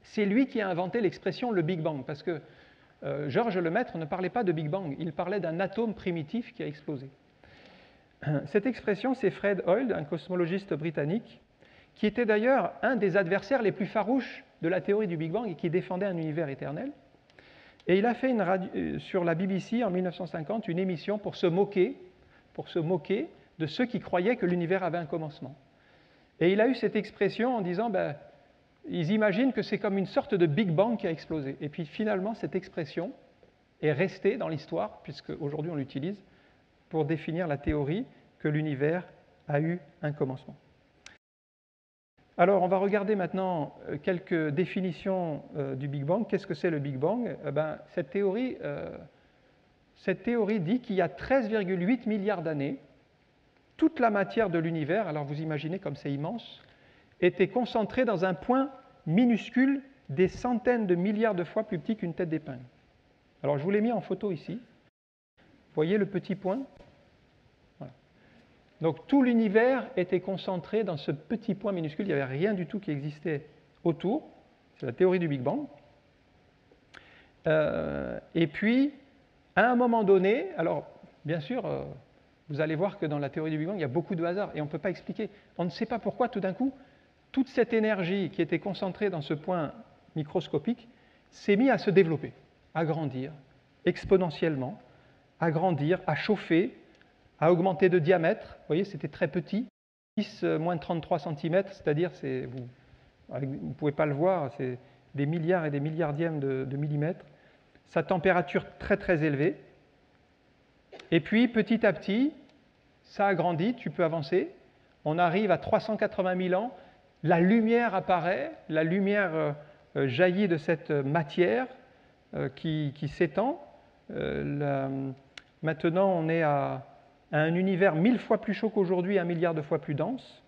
C'est lui qui a inventé l'expression le Big Bang, parce que Georges Lemaître ne parlait pas de Big Bang, il parlait d'un atome primitif qui a explosé. Cette expression, c'est Fred Hoyle, un cosmologiste britannique, qui était d'ailleurs un des adversaires les plus farouches de la théorie du Big Bang et qui défendait un univers éternel. Et il a fait sur la BBC en 1950 une émission pour se moquer de ceux qui croyaient que l'univers avait un commencement. Et il a eu cette expression en disant ils imaginent que c'est comme une sorte de Big Bang qui a explosé. Et puis finalement, cette expression est restée dans l'histoire, puisque aujourd'hui on l'utilise, pour définir la théorie que l'univers a eu un commencement. Alors, on va regarder maintenant quelques définitions du Big Bang. Qu'est-ce que c'est le Big Bang ? Cette théorie dit qu'il y a 13,8 milliards d'années, toute la matière de l'univers, alors vous imaginez comme c'est immense, était concentrée dans un point minuscule des centaines de milliards de fois plus petit qu'une tête d'épingle. Alors, je vous l'ai mis en photo ici. Vous voyez le petit point ? Voilà. Donc, tout l'univers était concentré dans ce petit point minuscule. Il n'y avait rien du tout qui existait autour. C'est la théorie du Big Bang. Et puis, à un moment donné, alors, bien sûr, vous allez voir que dans la théorie du Big Bang, il y a beaucoup de hasard et on ne peut pas expliquer. On ne sait pas pourquoi, tout d'un coup, toute cette énergie qui était concentrée dans ce point microscopique s'est mise à se développer, à grandir exponentiellement, à grandir, à chauffer, à augmenter de diamètre. Vous voyez, c'était très petit, 10 moins 33 cm, c'est-à-dire, vous ne pouvez pas le voir, c'est des milliards et des milliardièmes de millimètres. Sa température très très élevée. Et puis, petit à petit, ça a grandi, tu peux avancer. On arrive à 380 000 ans, la lumière apparaît, la lumière jaillit de cette matière qui s'étend. Maintenant, on est à un univers 1000 fois plus chaud qu'aujourd'hui, 1 milliard de fois plus dense.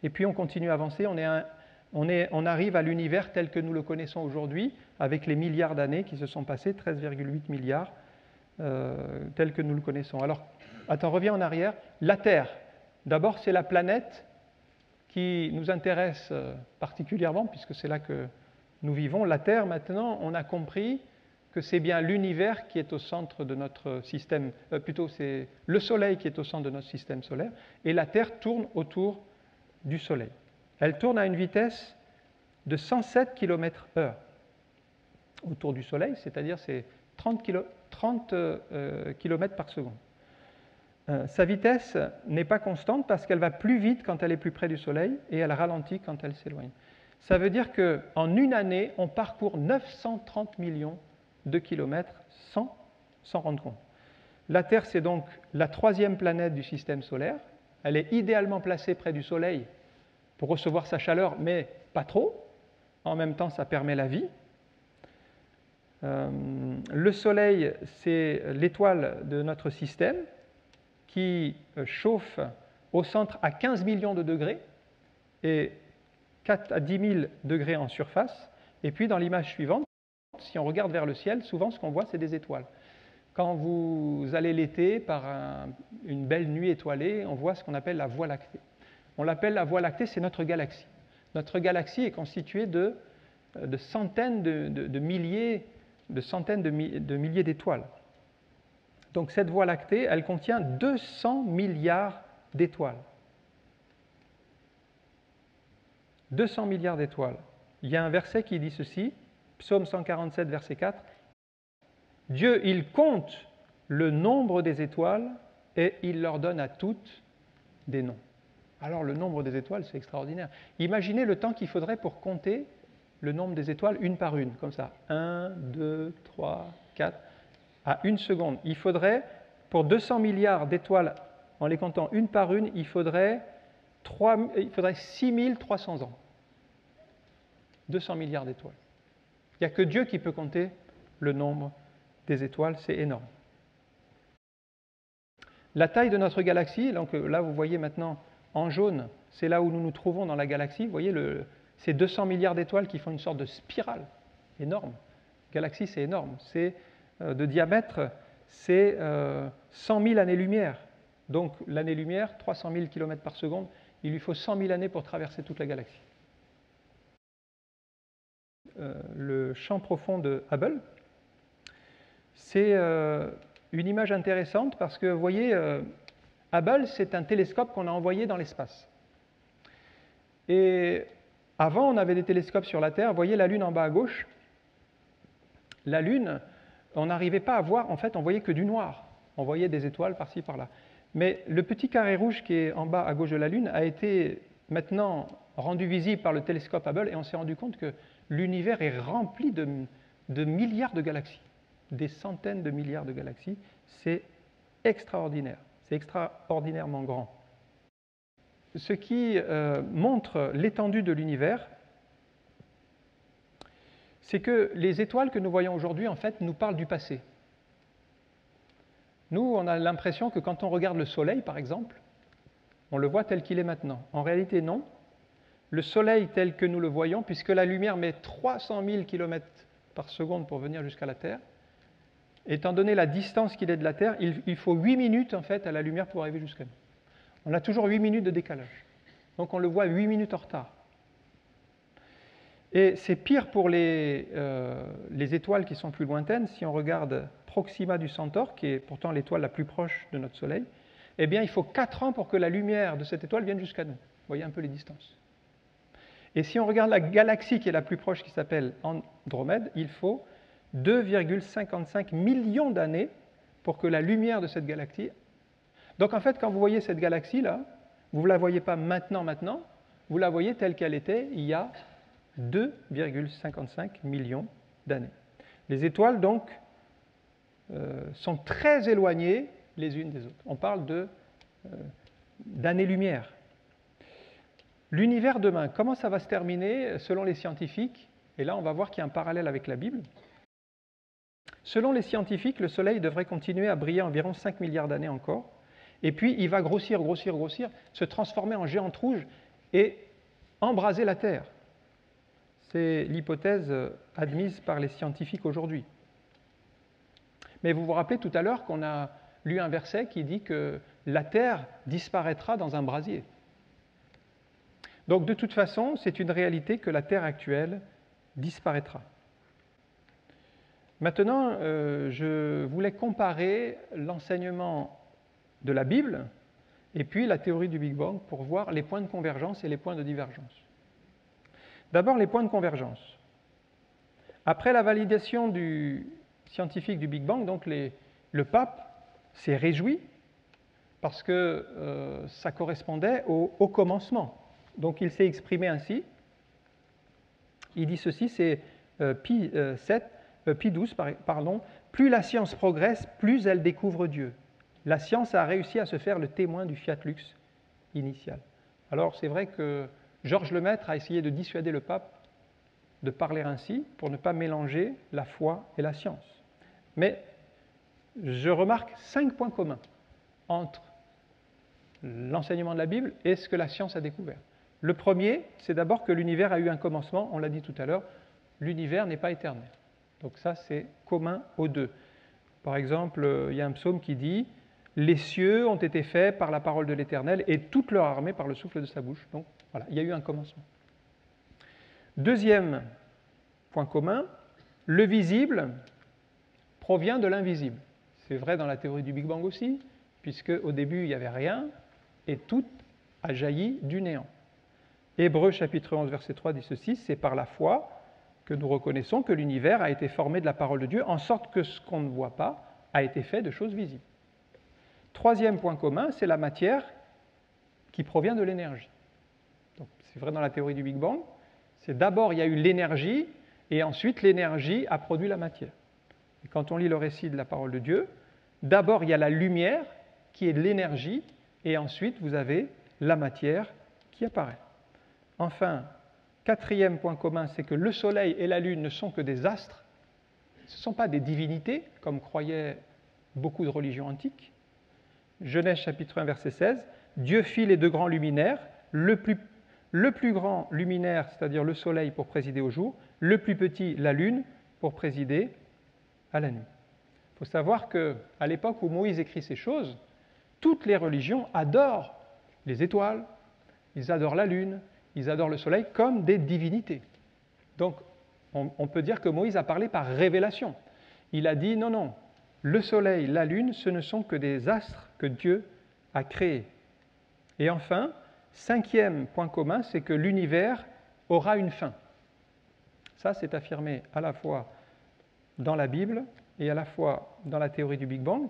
Et puis, on continue à avancer. On arrive à l'univers tel que nous le connaissons aujourd'hui, avec les milliards d'années qui se sont passées, 13,8 milliards, tel que nous le connaissons. Alors, reviens en arrière. La Terre, d'abord, c'est la planète qui nous intéresse particulièrement, puisque c'est là que nous vivons. La Terre, maintenant, on a compris que c'est bien l'univers qui est au centre de notre système, plutôt c'est le Soleil qui est au centre de notre système solaire, et la Terre tourne autour du Soleil. Elle tourne à une vitesse de 107 km/h autour du Soleil, c'est-à-dire c'est 30 km par seconde. Sa vitesse n'est pas constante parce qu'elle va plus vite quand elle est plus près du Soleil et elle ralentit quand elle s'éloigne. Ça veut dire qu'en une année, on parcourt 930 millions de kilomètres sans s'en rendre compte. La Terre, c'est donc la 3e planète du système solaire. Elle est idéalement placée près du Soleil pour recevoir sa chaleur, mais pas trop. En même temps, ça permet la vie. Le Soleil, c'est l'étoile de notre système qui chauffe au centre à 15 millions de degrés et 4 à 10 000 degrés en surface. Et puis, dans l'image suivante, si on regarde vers le ciel, souvent, ce qu'on voit, c'est des étoiles. Quand vous allez l'été par une belle nuit étoilée, on voit ce qu'on appelle la Voie lactée. On l'appelle la Voie lactée, c'est notre galaxie. Notre galaxie est constituée de centaines de milliers d'étoiles. Donc cette Voie lactée, elle contient 200 milliards d'étoiles. 200 milliards d'étoiles. Il y a un verset qui dit ceci, Psaume 147, verset 4. « Dieu, il compte le nombre des étoiles et il leur donne à toutes des noms. » Alors le nombre des étoiles, c'est extraordinaire. Imaginez le temps qu'il faudrait pour compter le nombre des étoiles une par une, comme ça. 1, 2, 3, 4, à une seconde. Il faudrait, pour 200 milliards d'étoiles, en les comptant une par une, il faudrait 6300 ans. 200 milliards d'étoiles. Il n'y a que Dieu qui peut compter le nombre des étoiles, c'est énorme. La taille de notre galaxie, donc là vous voyez maintenant En jaune, c'est là où nous nous trouvons dans la galaxie. Vous voyez, ces 200 milliards d'étoiles qui font une sorte de spirale énorme. Galaxie, c'est énorme. C'est de diamètre, c'est 100 000 années-lumière. Donc l'année-lumière, 300 000 km par seconde, il lui faut 100 000 années pour traverser toute la galaxie. Le champ profond de Hubble, c'est une image intéressante parce que, vous voyez, Hubble, c'est un télescope qu'on a envoyé dans l'espace. Et avant, on avait des télescopes sur la Terre. Vous voyez la Lune en bas à gauche. La Lune, on n'arrivait pas à voir, en fait, on voyait que du noir. On voyait des étoiles par-ci, par-là. Mais le petit carré rouge qui est en bas à gauche de la Lune a été maintenant rendu visible par le télescope Hubble et on s'est rendu compte que l'univers est rempli de milliards de galaxies, des centaines de milliards de galaxies. C'est extraordinaire, c'est extraordinairement grand. Ce qui montre l'étendue de l'univers, c'est que les étoiles que nous voyons aujourd'hui, en fait, nous parlent du passé. Nous, on a l'impression que quand on regarde le Soleil, par exemple, on le voit tel qu'il est maintenant. En réalité, non. Le Soleil tel que nous le voyons, puisque la lumière met 300 000 km par seconde pour venir jusqu'à la Terre, étant donné la distance qu'il est de la Terre, il faut 8 minutes en fait, à la lumière pour arriver jusqu'à nous. On a toujours 8 minutes de décalage. Donc on le voit 8 minutes en retard. Et c'est pire pour les étoiles qui sont plus lointaines. Si on regarde Proxima du Centaure, qui est pourtant l'étoile la plus proche de notre Soleil, eh bien, il faut 4 ans pour que la lumière de cette étoile vienne jusqu'à nous. Vous voyez un peu les distances. Et si on regarde la galaxie qui est la plus proche, qui s'appelle Andromède, il faut 2,55 millions d'années pour que la lumière de cette galaxie... Donc en fait, quand vous voyez cette galaxie-là, vous ne la voyez pas maintenant, vous la voyez telle qu'elle était il y a 2,55 millions d'années. Les étoiles, donc, sont très éloignées les unes des autres. On parle d'années-lumière. L'univers demain, comment ça va se terminer selon les scientifiques? Et là, on va voir qu'il y a un parallèle avec la Bible. Selon les scientifiques, le Soleil devrait continuer à briller environ 5 milliards d'années encore. Et puis, il va grossir, se transformer en géante rouge et embraser la Terre. C'est l'hypothèse admise par les scientifiques aujourd'hui. Mais vous vous rappelez tout à l'heure qu'on a lu un verset qui dit que la Terre disparaîtra dans un brasier. Donc de toute façon, c'est une réalité que la Terre actuelle disparaîtra. Maintenant, je voulais comparer l'enseignement de la Bible et puis la théorie du Big Bang pour voir les points de convergence et les points de divergence. D'abord, les points de convergence. Après la validation scientifique du Big Bang, donc le pape s'est réjoui parce que ça correspondait au commencement. Donc il s'est exprimé ainsi. Il dit ceci, c'est Pie XII, pardon. Plus la science progresse, plus elle découvre Dieu. La science a réussi à se faire le témoin du fiat lux initial. Alors c'est vrai que Georges Lemaître a essayé de dissuader le pape de parler ainsi pour ne pas mélanger la foi et la science. Mais je remarque 5 points communs entre l'enseignement de la Bible et ce que la science a découvert. Le premier, c'est d'abord que l'univers a eu un commencement, on l'a dit tout à l'heure, l'univers n'est pas éternel. Donc ça, c'est commun aux deux. Par exemple, il y a un psaume qui dit « Les cieux ont été faits par la parole de l'Éternel et toute leur armée par le souffle de sa bouche. » Donc voilà, il y a eu un commencement. Deuxième point commun, le visible provient de l'invisible. C'est vrai dans la théorie du Big Bang aussi, puisque au début, il n'y avait rien et tout a jailli du néant. Hébreux chapitre 11, verset 3 dit ceci, c'est par la foi que nous reconnaissons que l'univers a été formé de la parole de Dieu, en sorte que ce qu'on ne voit pas a été fait de choses visibles. Troisième point commun, c'est la matière qui provient de l'énergie. Donc, c'est vrai dans la théorie du Big Bang, c'est d'abord il y a eu l'énergie, et ensuite l'énergie a produit la matière. Et quand on lit le récit de la parole de Dieu, d'abord il y a la lumière qui est de l'énergie, et ensuite vous avez la matière qui apparaît. Enfin, quatrième point commun, c'est que le Soleil et la Lune ne sont que des astres. Ce ne sont pas des divinités, comme croyaient beaucoup de religions antiques. Genèse chapitre 1, verset 16, Dieu fit les deux grands luminaires, le plus grand luminaire, c'est-à-dire le soleil pour présider au jour, le plus petit, la lune, pour présider à la nuit. Il faut savoir qu'à l'époque où Moïse écrit ces choses, toutes les religions adorent les étoiles, ils adorent la lune, ils adorent le soleil comme des divinités. Donc, on peut dire que Moïse a parlé par révélation. Il a dit, non, non, le soleil, la lune, ce ne sont que des astres que Dieu a créés. Et enfin, cinquième point commun, c'est que l'univers aura une fin. Ça, c'est affirmé à la fois dans la Bible et à la fois dans la théorie du Big Bang.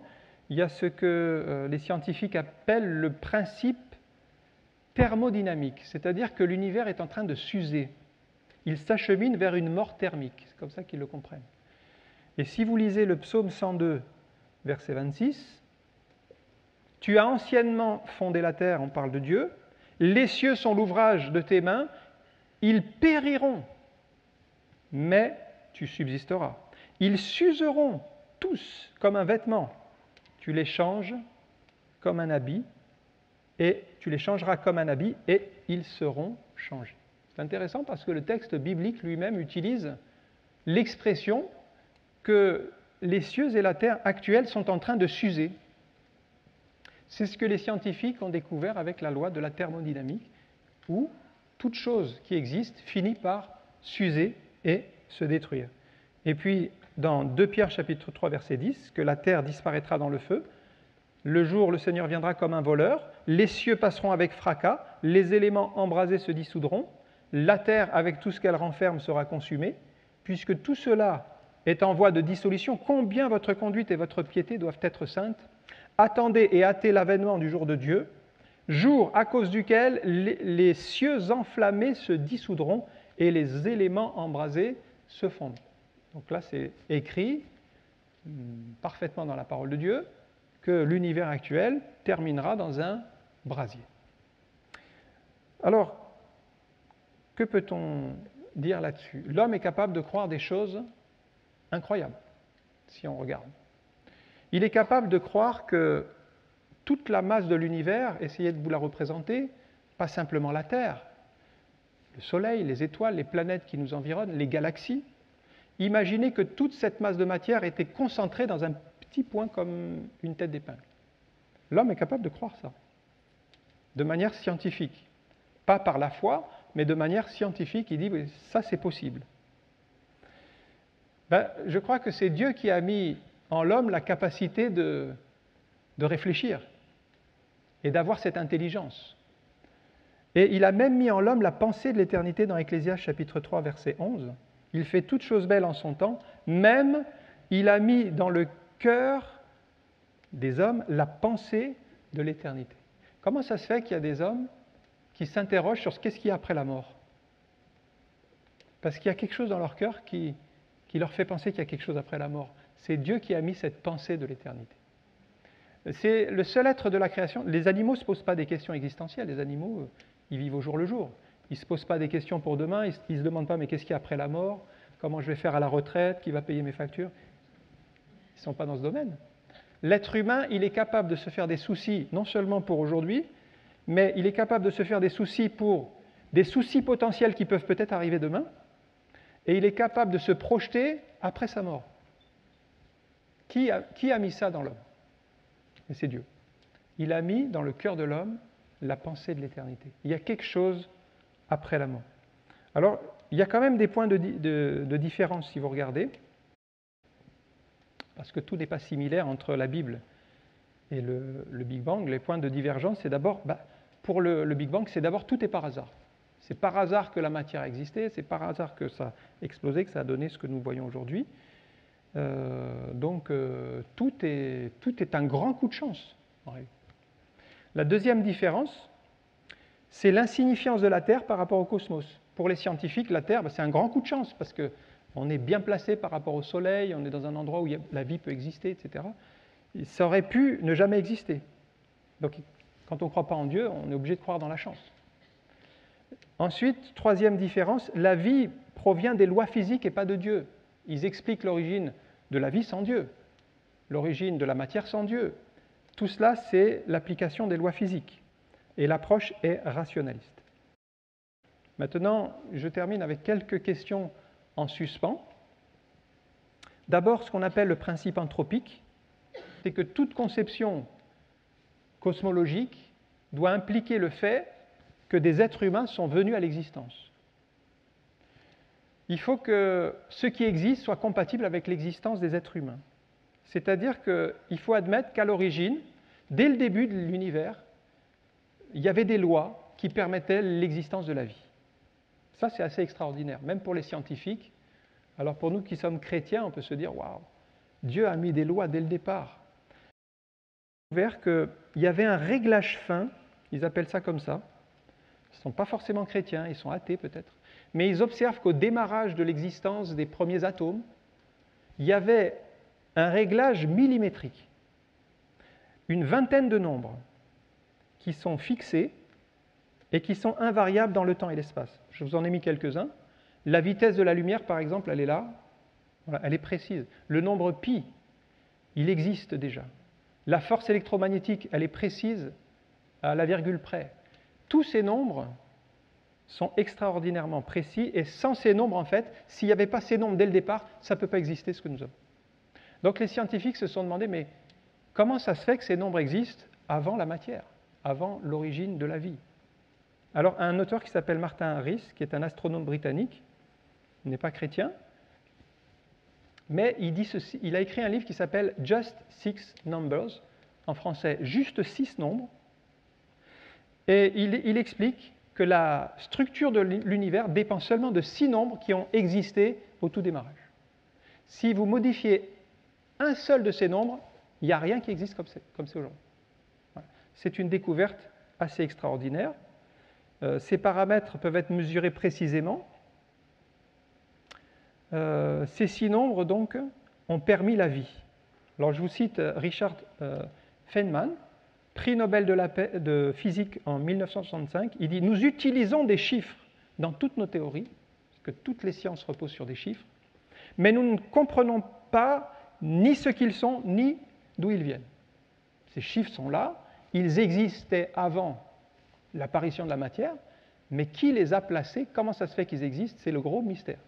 Il y a ce que les scientifiques appellent le principe thermodynamique, c'est-à-dire que l'univers est en train de s'user. Il s'achemine vers une mort thermique, c'est comme ça qu'ils le comprennent. Et si vous lisez le psaume 102, verset 26, « Tu as anciennement fondé la terre », on parle de Dieu, « les cieux sont l'ouvrage de tes mains, ils périront, mais tu subsisteras. Ils s'useront tous comme un vêtement, tu les changes comme un habit, et tu les changeras comme un habit, et ils seront changés. » C'est intéressant parce que le texte biblique lui-même utilise l'expression que les cieux et la terre actuels sont en train de s'user. C'est ce que les scientifiques ont découvert avec la loi de la thermodynamique, où toute chose qui existe finit par s'user et se détruire. Et puis, dans 2 Pierre chapitre 3, verset 10, que la terre disparaîtra dans le feu, le jour le Seigneur viendra comme un voleur, les cieux passeront avec fracas, les éléments embrasés se dissoudront, la terre avec tout ce qu'elle renferme sera consumée, puisque tout cela est en voie de dissolution, combien votre conduite et votre piété doivent être saintes. Attendez et hâtez l'avènement du jour de Dieu, jour à cause duquel les cieux enflammés se dissoudront et les éléments embrasés se fondront. Donc là, c'est écrit parfaitement dans la parole de Dieu que l'univers actuel terminera dans un brasier. Alors, que peut-on dire là-dessus? L'homme est capable de croire des choses incroyables, si on regarde. Il est capable de croire que toute la masse de l'univers, essayez de vous la représenter, pas simplement la Terre, le Soleil, les étoiles, les planètes qui nous environnent, les galaxies, imaginez que toute cette masse de matière était concentrée dans un petit point comme une tête d'épingle. L'homme est capable de croire ça, de manière scientifique. Pas par la foi, mais de manière scientifique. Il dit, oui, ça c'est possible. Je crois que c'est Dieu qui a mis en l'homme la capacité de réfléchir et d'avoir cette intelligence. Et il a même mis en l'homme la pensée de l'éternité dans Ecclésiaste chapitre 3, verset 11. Il fait toutes choses belles en son temps, même il a mis dans le cœur des hommes la pensée de l'éternité. Comment ça se fait qu'il y a des hommes qui s'interrogent sur qu'est-ce qu'il y a après la mort? Parce qu'il y a quelque chose dans leur cœur qui leur fait penser qu'il y a quelque chose après la mort. C'est Dieu qui a mis cette pensée de l'éternité. C'est le seul être de la création. Les animaux ne se posent pas des questions existentielles. Les animaux, ils vivent au jour le jour. Ils ne se posent pas des questions pour demain. Ils ne se demandent pas, mais qu'est-ce qu'il y a après la mort? Comment je vais faire à la retraite? Qui va payer mes factures? Ils ne sont pas dans ce domaine. L'être humain, il est capable de se faire des soucis, non seulement pour aujourd'hui, mais il est capable de se faire des soucis pour des soucis potentiels qui peuvent peut-être arriver demain, et il est capable de se projeter après sa mort. Qui a mis ça dans l'homme? Et c'est Dieu. Il a mis dans le cœur de l'homme la pensée de l'éternité. Il y a quelque chose après la mort. Alors, il y a quand même des points de différence si vous regardez, parce que tout n'est pas similaire entre la Bible et le Big Bang. Les points de divergence, c'est d'abord, pour le Big Bang, c'est d'abord tout est par hasard. C'est par hasard que la matière a existé, c'est par hasard que ça a explosé, que ça a donné ce que nous voyons aujourd'hui. Donc tout est un grand coup de chance. La deuxième différence, c'est l'insignifiance de la Terre par rapport au cosmos. Pour les scientifiques, la Terre, c'est un grand coup de chance parce qu'on est bien placé par rapport au Soleil, on est dans un endroit où la vie peut exister, etc. Et ça aurait pu ne jamais exister. Donc quand on ne croit pas en Dieu, on est obligé de croire dans la chance. Ensuite, troisième différence, la vie provient des lois physiques et pas de Dieu. Ils expliquent l'origine de la vie sans Dieu, l'origine de la matière sans Dieu. Tout cela, c'est l'application des lois physiques. et l'approche est rationaliste. Maintenant, je termine avec quelques questions en suspens. D'abord, ce qu'on appelle le principe anthropique, c'est que toute conception cosmologique doit impliquer le fait que des êtres humains sont venus à l'existence. Il faut que ce qui existe soit compatible avec l'existence des êtres humains. C'est-à-dire qu'il faut admettre qu'à l'origine, dès le début de l'univers, il y avait des lois qui permettaient l'existence de la vie. Ça, c'est assez extraordinaire, même pour les scientifiques. Alors pour nous qui sommes chrétiens, on peut se dire « Waouh, Dieu a mis des lois dès le départ ». On a découvert qu'il y avait un réglage fin, ils appellent ça comme ça. Ils ne sont pas forcément chrétiens, ils sont athées peut-être. Mais ils observent qu'au démarrage de l'existence des premiers atomes, il y avait un réglage millimétrique, une vingtaine de nombres qui sont fixés et qui sont invariables dans le temps et l'espace. Je vous en ai mis quelques-uns. La vitesse de la lumière, par exemple, elle est là. Voilà, elle est précise. Le nombre pi, il existe déjà. La force électromagnétique, elle est précise à la virgule près. Tous ces nombres sont extraordinairement précis, et sans ces nombres, en fait, s'il n'y avait pas ces nombres dès le départ, ça ne peut pas exister ce que nous sommes. Donc les scientifiques se sont demandé, mais comment ça se fait que ces nombres existent avant la matière, avant l'origine de la vie? Alors un auteur qui s'appelle Martin Harris, qui est un astronome britannique, il n'est pas chrétien, mais il dit ceci, il a écrit un livre qui s'appelle Just Six Numbers, en français, juste 6 nombres, et il explique que la structure de l'univers dépend seulement de 6 nombres qui ont existé au tout démarrage. Si vous modifiez un seul de ces nombres, il n'y a rien qui existe comme c'est aujourd'hui. Voilà. C'est une découverte assez extraordinaire. Ces paramètres peuvent être mesurés précisément. Ces 6 nombres, donc, ont permis la vie. Alors, je vous cite Richard Feynman, prix Nobel de la paix, de physique en 1965. Il dit « Nous utilisons des chiffres dans toutes nos théories, parce que toutes les sciences reposent sur des chiffres, mais nous ne comprenons pas ni ce qu'ils sont, ni d'où ils viennent. Ces chiffres sont là, ils existaient avant l'apparition de la matière, mais qui les a placés, comment ça se fait qu'ils existent, c'est le gros mystère. »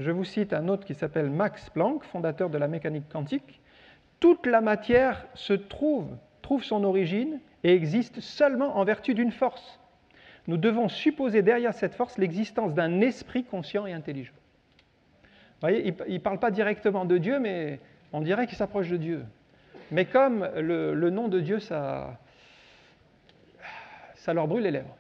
Je vous cite un autre qui s'appelle Max Planck, fondateur de la mécanique quantique. « Toute la matière trouve son origine et existe seulement en vertu d'une force. Nous devons supposer derrière cette force l'existence d'un esprit conscient et intelligent. » Vous voyez, il ne parle pas directement de Dieu, mais on dirait qu'il s'approche de Dieu. Mais comme le nom de Dieu, ça leur brûle les lèvres.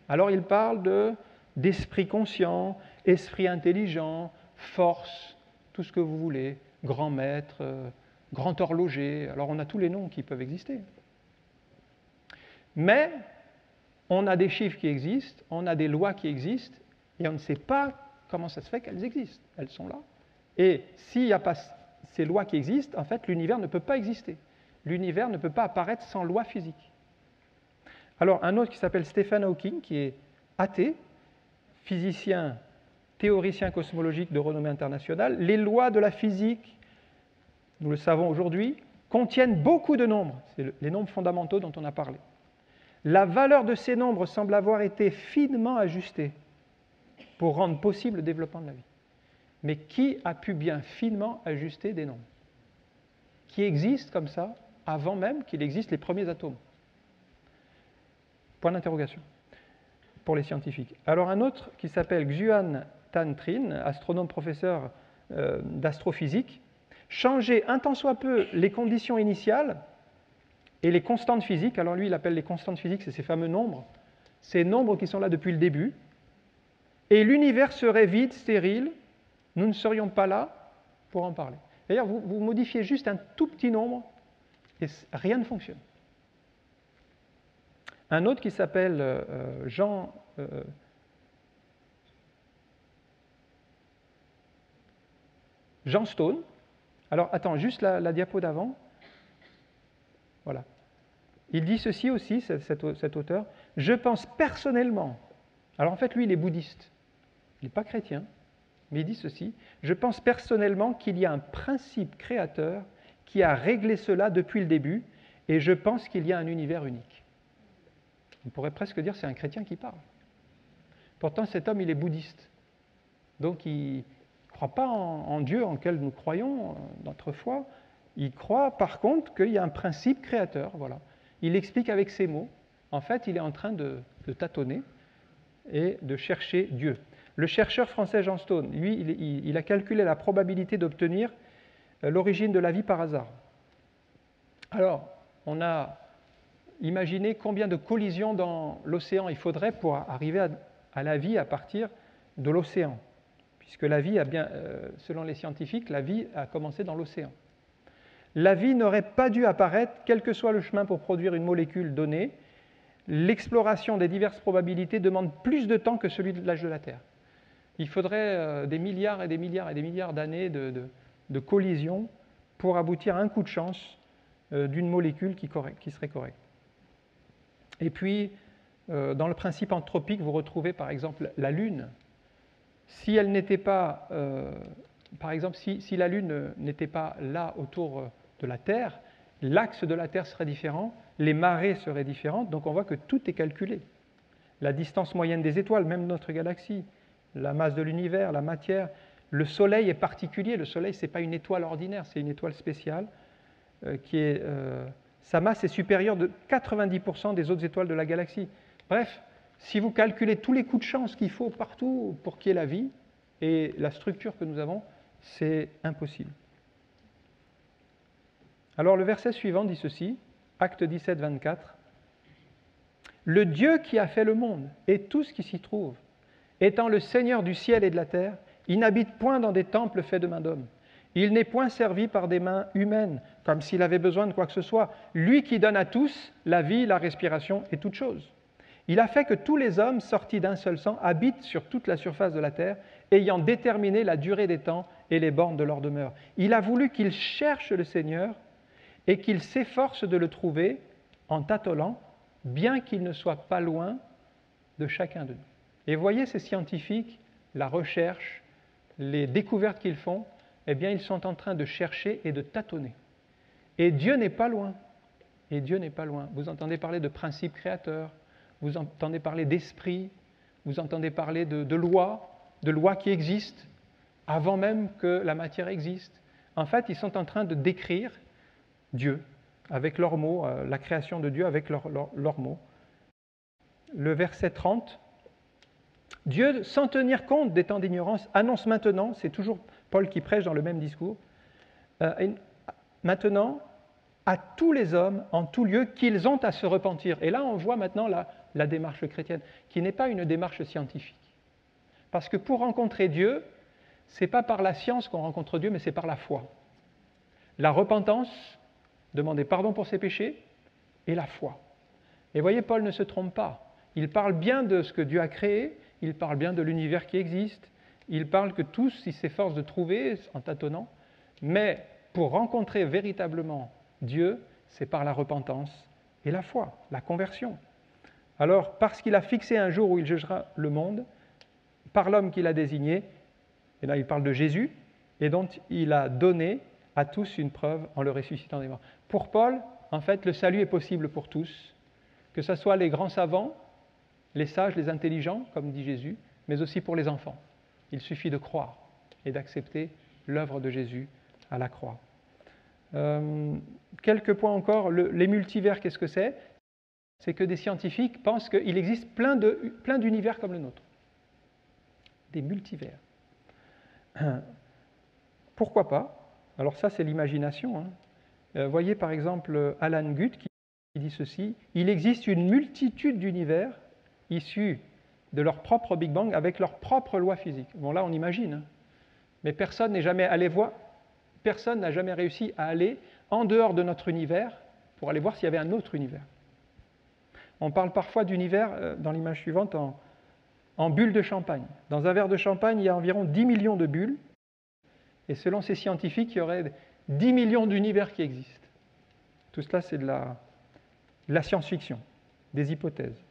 Alors il parle d'esprit conscient, esprit intelligent, force, tout ce que vous voulez, grand maître, grand horloger. Alors on a tous les noms qui peuvent exister. Mais on a des chiffres qui existent, on a des lois qui existent, et on ne sait pas comment ça se fait qu'elles existent. Elles sont là. Et s'il n'y a pas ces lois qui existent, en fait, l'univers ne peut pas exister. L'univers ne peut pas apparaître sans loi physique. Alors, un autre qui s'appelle Stephen Hawking, qui est athée, physicien, théoricien cosmologique de renommée internationale. Les lois de la physique, nous le savons aujourd'hui, contiennent beaucoup de nombres. C'est les nombres fondamentaux dont on a parlé. La valeur de ces nombres semble avoir été finement ajustée pour rendre possible le développement de la vie. Mais qui a pu bien finement ajuster des nombres qui existent comme ça avant même qu'il existe les premiers atomes? Point d'interrogation pour les scientifiques. Alors un autre qui s'appelle Xuan Tan Trinh, astronome professeur d'astrophysique, changer un tant soit peu les conditions initiales et les constantes physiques. Alors lui, il appelle les constantes physiques, c'est ces fameux nombres, ces nombres qui sont là depuis le début, et l'univers serait vide, stérile, nous ne serions pas là pour en parler. D'ailleurs, vous modifiez juste un tout petit nombre et rien ne fonctionne. Un autre qui s'appelle Jean Stone. Alors, attends, juste la diapo d'avant. Voilà. Il dit ceci aussi, cet auteur. « Je pense personnellement... » Alors, en fait, lui, il est bouddhiste. Il n'est pas chrétien, mais il dit ceci. « Je pense personnellement qu'il y a un principe créateur qui a réglé cela depuis le début, et je pense qu'il y a un univers unique. » On pourrait presque dire que c'est un chrétien qui parle. Pourtant, cet homme, il est bouddhiste. Donc, il ne croit pas en Dieu en lequel nous croyons, notre foi. Il croit, par contre, qu'il y a un principe créateur. Voilà. Il explique avec ses mots. En fait, il est en train de tâtonner et de chercher Dieu. Le chercheur français Jean Stone, lui, il a calculé la probabilité d'obtenir l'origine de la vie par hasard. Alors, on a imaginé combien de collisions dans l'océan il faudrait pour arriver à la vie à partir de l'océan. Puisque la vie a bien, selon les scientifiques, la vie a commencé dans l'océan. La vie n'aurait pas dû apparaître, quel que soit le chemin pour produire une molécule donnée. L'exploration des diverses probabilités demande plus de temps que celui de l'âge de la Terre. Il faudrait des milliards et des milliards et des milliards d'années de collisions pour aboutir à un coup de chance d'une molécule qui serait correcte. Et puis, dans le principe anthropique, vous retrouvez par exemple la Lune. Si elle n'était pas, par exemple, si la Lune n'était pas là autour de la Terre, l'axe de la Terre serait différent, les marées seraient différentes, donc on voit que tout est calculé. La distance moyenne des étoiles, même notre galaxie, la masse de l'univers, la matière, le Soleil est particulier. Le Soleil, ce n'est pas une étoile ordinaire, c'est une étoile spéciale sa masse est supérieure de 90% des autres étoiles de la galaxie. Bref, si vous calculez tous les coups de chance qu'il faut partout pour qu'il y ait la vie et la structure que nous avons, c'est impossible. Alors le verset suivant dit ceci, Acte 17, 24. « Le Dieu qui a fait le monde et tout ce qui s'y trouve, étant le Seigneur du ciel et de la terre, il n'habite point dans des temples faits de mains d'hommes. Il n'est point servi par des mains humaines, comme s'il avait besoin de quoi que ce soit. Lui qui donne à tous la vie, la respiration et toutes choses. Il a fait que tous les hommes, sortis d'un seul sang, habitent sur toute la surface de la terre, ayant déterminé la durée des temps et les bornes de leur demeure. Il a voulu qu'ils cherchent le Seigneur et qu'ils s'efforcent de le trouver en tâtonnant, bien qu'il ne soit pas loin de chacun de nous. » Et voyez ces scientifiques, la recherche, les découvertes qu'ils font, eh bien, ils sont en train de chercher et de tâtonner. Et Dieu n'est pas loin. Et Dieu n'est pas loin. Vous entendez parler de principes créateurs, vous entendez parler d'esprit, vous entendez parler de lois qui existent avant même que la matière existe. En fait, ils sont en train de décrire Dieu avec leurs mots, la création de Dieu avec leurs mots. Le verset 30, « Dieu, sans tenir compte des temps d'ignorance, annonce maintenant, c'est toujours Paul qui prêche dans le même discours, maintenant à tous les hommes en tout lieu qu'ils ont à se repentir. » Et là, on voit maintenant la démarche chrétienne, qui n'est pas une démarche scientifique. Parce que pour rencontrer Dieu, ce n'est pas par la science qu'on rencontre Dieu, mais c'est par la foi. La repentance, demander pardon pour ses péchés, et la foi. Et voyez, Paul ne se trompe pas. Il parle bien de ce que Dieu a créé, il parle bien de l'univers qui existe, il parle que tous, ils s'efforcent de trouver en tâtonnant, mais pour rencontrer véritablement Dieu, c'est par la repentance et la foi, la conversion. Alors, parce qu'il a fixé un jour où il jugera le monde, par l'homme qu'il a désigné, et là il parle de Jésus, et dont il a donné à tous une preuve en le ressuscitant des morts. Pour Paul, en fait, le salut est possible pour tous, que ce soit les grands savants, les sages, les intelligents, comme dit Jésus, mais aussi pour les enfants. Il suffit de croire et d'accepter l'œuvre de Jésus à la croix. Quelques points encore. Les multivers, qu'est-ce que c'est ? C'est que des scientifiques pensent qu'il existe plein d'univers comme le nôtre. Des multivers. Pourquoi pas ? Alors ça, c'est l'imagination. Voyez par exemple Alan Guth qui dit ceci. « Il existe une multitude d'univers issus de leur propre Big Bang avec leur propre loi physique. » Bon, là, on imagine. Mais personne n'est jamais allé voir, personne n'a jamais réussi à aller en dehors de notre univers pour aller voir s'il y avait un autre univers. On parle parfois d'univers, dans l'image suivante, en bulles de champagne. Dans un verre de champagne, il y a environ 10 millions de bulles. Et selon ces scientifiques, il y aurait 10 millions d'univers qui existent. Tout cela, c'est de la science-fiction, des hypothèses.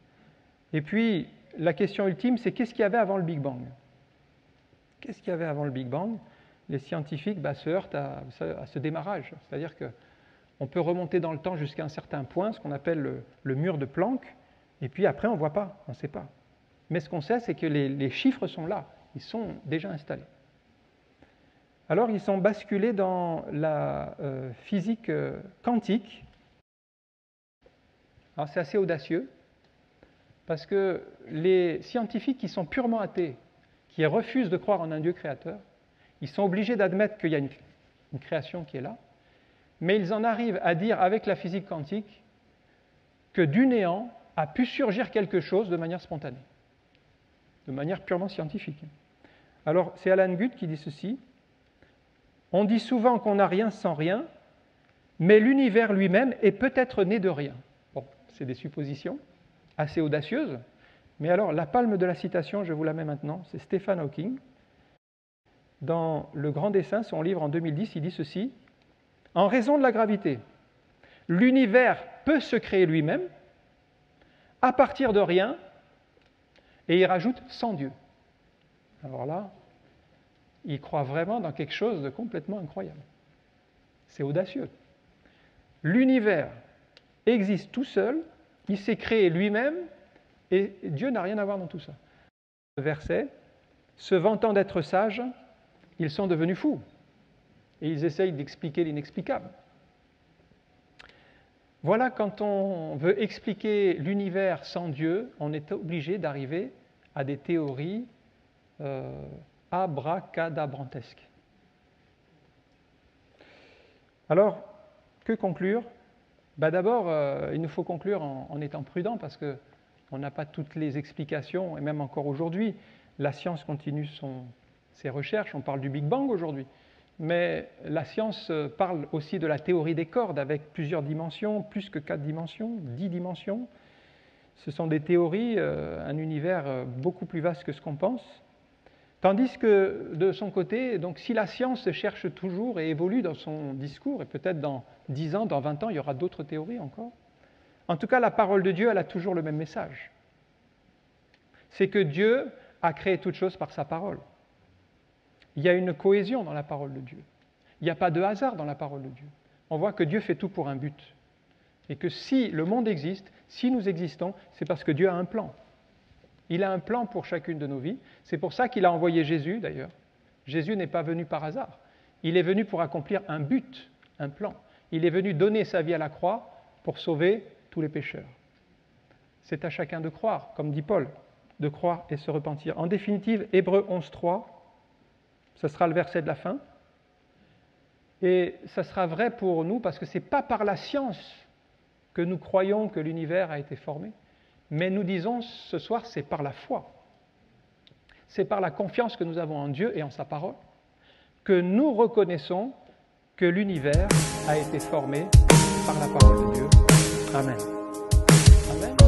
Et puis, la question ultime, c'est qu'est-ce qu'il y avait avant le Big Bang ? Qu'est-ce qu'il y avait avant le Big Bang ? Les scientifiques se heurtent à ce démarrage. C'est-à-dire qu'on peut remonter dans le temps jusqu'à un certain point, ce qu'on appelle le mur de Planck, Et puis après, on ne voit pas, on ne sait pas. Mais ce qu'on sait, c'est que les chiffres sont là, ils sont déjà installés. Alors, ils sont basculés dans la physique quantique. Alors, c'est assez audacieux, parce que les scientifiques qui sont purement athées, qui refusent de croire en un Dieu créateur, ils sont obligés d'admettre qu'il y a une création qui est là, mais ils en arrivent à dire avec la physique quantique que du néant a pu surgir quelque chose de manière spontanée, de manière purement scientifique. Alors, c'est Alan Guth qui dit ceci: on dit souvent qu'on n'a rien sans rien, mais l'univers lui-même est peut-être né de rien. Bon, c'est des suppositions assez audacieuses, mais alors la palme de la citation, je vous la mets maintenant, c'est Stephen Hawking. Dans Le Grand Dessin, son livre en 2010, il dit ceci: en raison de la gravité, l'univers peut se créer lui-même à partir de rien, et il rajoute sans Dieu. Alors là, il croit vraiment dans quelque chose de complètement incroyable. C'est audacieux. L'univers existe tout seul, il s'est créé lui-même, et Dieu n'a rien à voir dans tout ça. Le verset, se vantant d'être sages, ils sont devenus fous. Et ils essayent d'expliquer l'inexplicable. Voilà, quand on veut expliquer l'univers sans Dieu, on est obligé d'arriver à des théories abracadabrantesques. Alors, que conclure? D'abord, il nous faut conclure en étant prudent, parce qu'on n'a pas toutes les explications, et même encore aujourd'hui, la science continue ses recherches. On parle du Big Bang aujourd'hui, mais la science parle aussi de la théorie des cordes avec plusieurs dimensions, plus que 4 dimensions, 10 dimensions. Ce sont des théories, un univers beaucoup plus vaste que ce qu'on pense. Tandis que, de son côté, donc, si la science cherche toujours et évolue dans son discours, et peut-être dans 10 ans, dans 20 ans, il y aura d'autres théories encore, en tout cas, la parole de Dieu, elle a toujours le même message. C'est que Dieu a créé toute chose par sa parole. Il y a une cohésion dans la parole de Dieu. Il n'y a pas de hasard dans la parole de Dieu. On voit que Dieu fait tout pour un but. Et que si le monde existe, si nous existons, c'est parce que Dieu a un plan. Il a un plan pour chacune de nos vies. C'est pour ça qu'il a envoyé Jésus, d'ailleurs. Jésus n'est pas venu par hasard. Il est venu pour accomplir un but, un plan. Il est venu donner sa vie à la croix pour sauver tous les pécheurs. C'est à chacun de croire, comme dit Paul, de croire et se repentir. En définitive, Hébreux 11.3, ce sera le verset de la fin. Et ça sera vrai pour nous, parce que ce n'est pas par la science que nous croyons que l'univers a été formé, mais nous disons ce soir, c'est par la foi. C'est par la confiance que nous avons en Dieu et en sa parole que nous reconnaissons que l'univers a été formé par la parole de Dieu. Amen. Amen.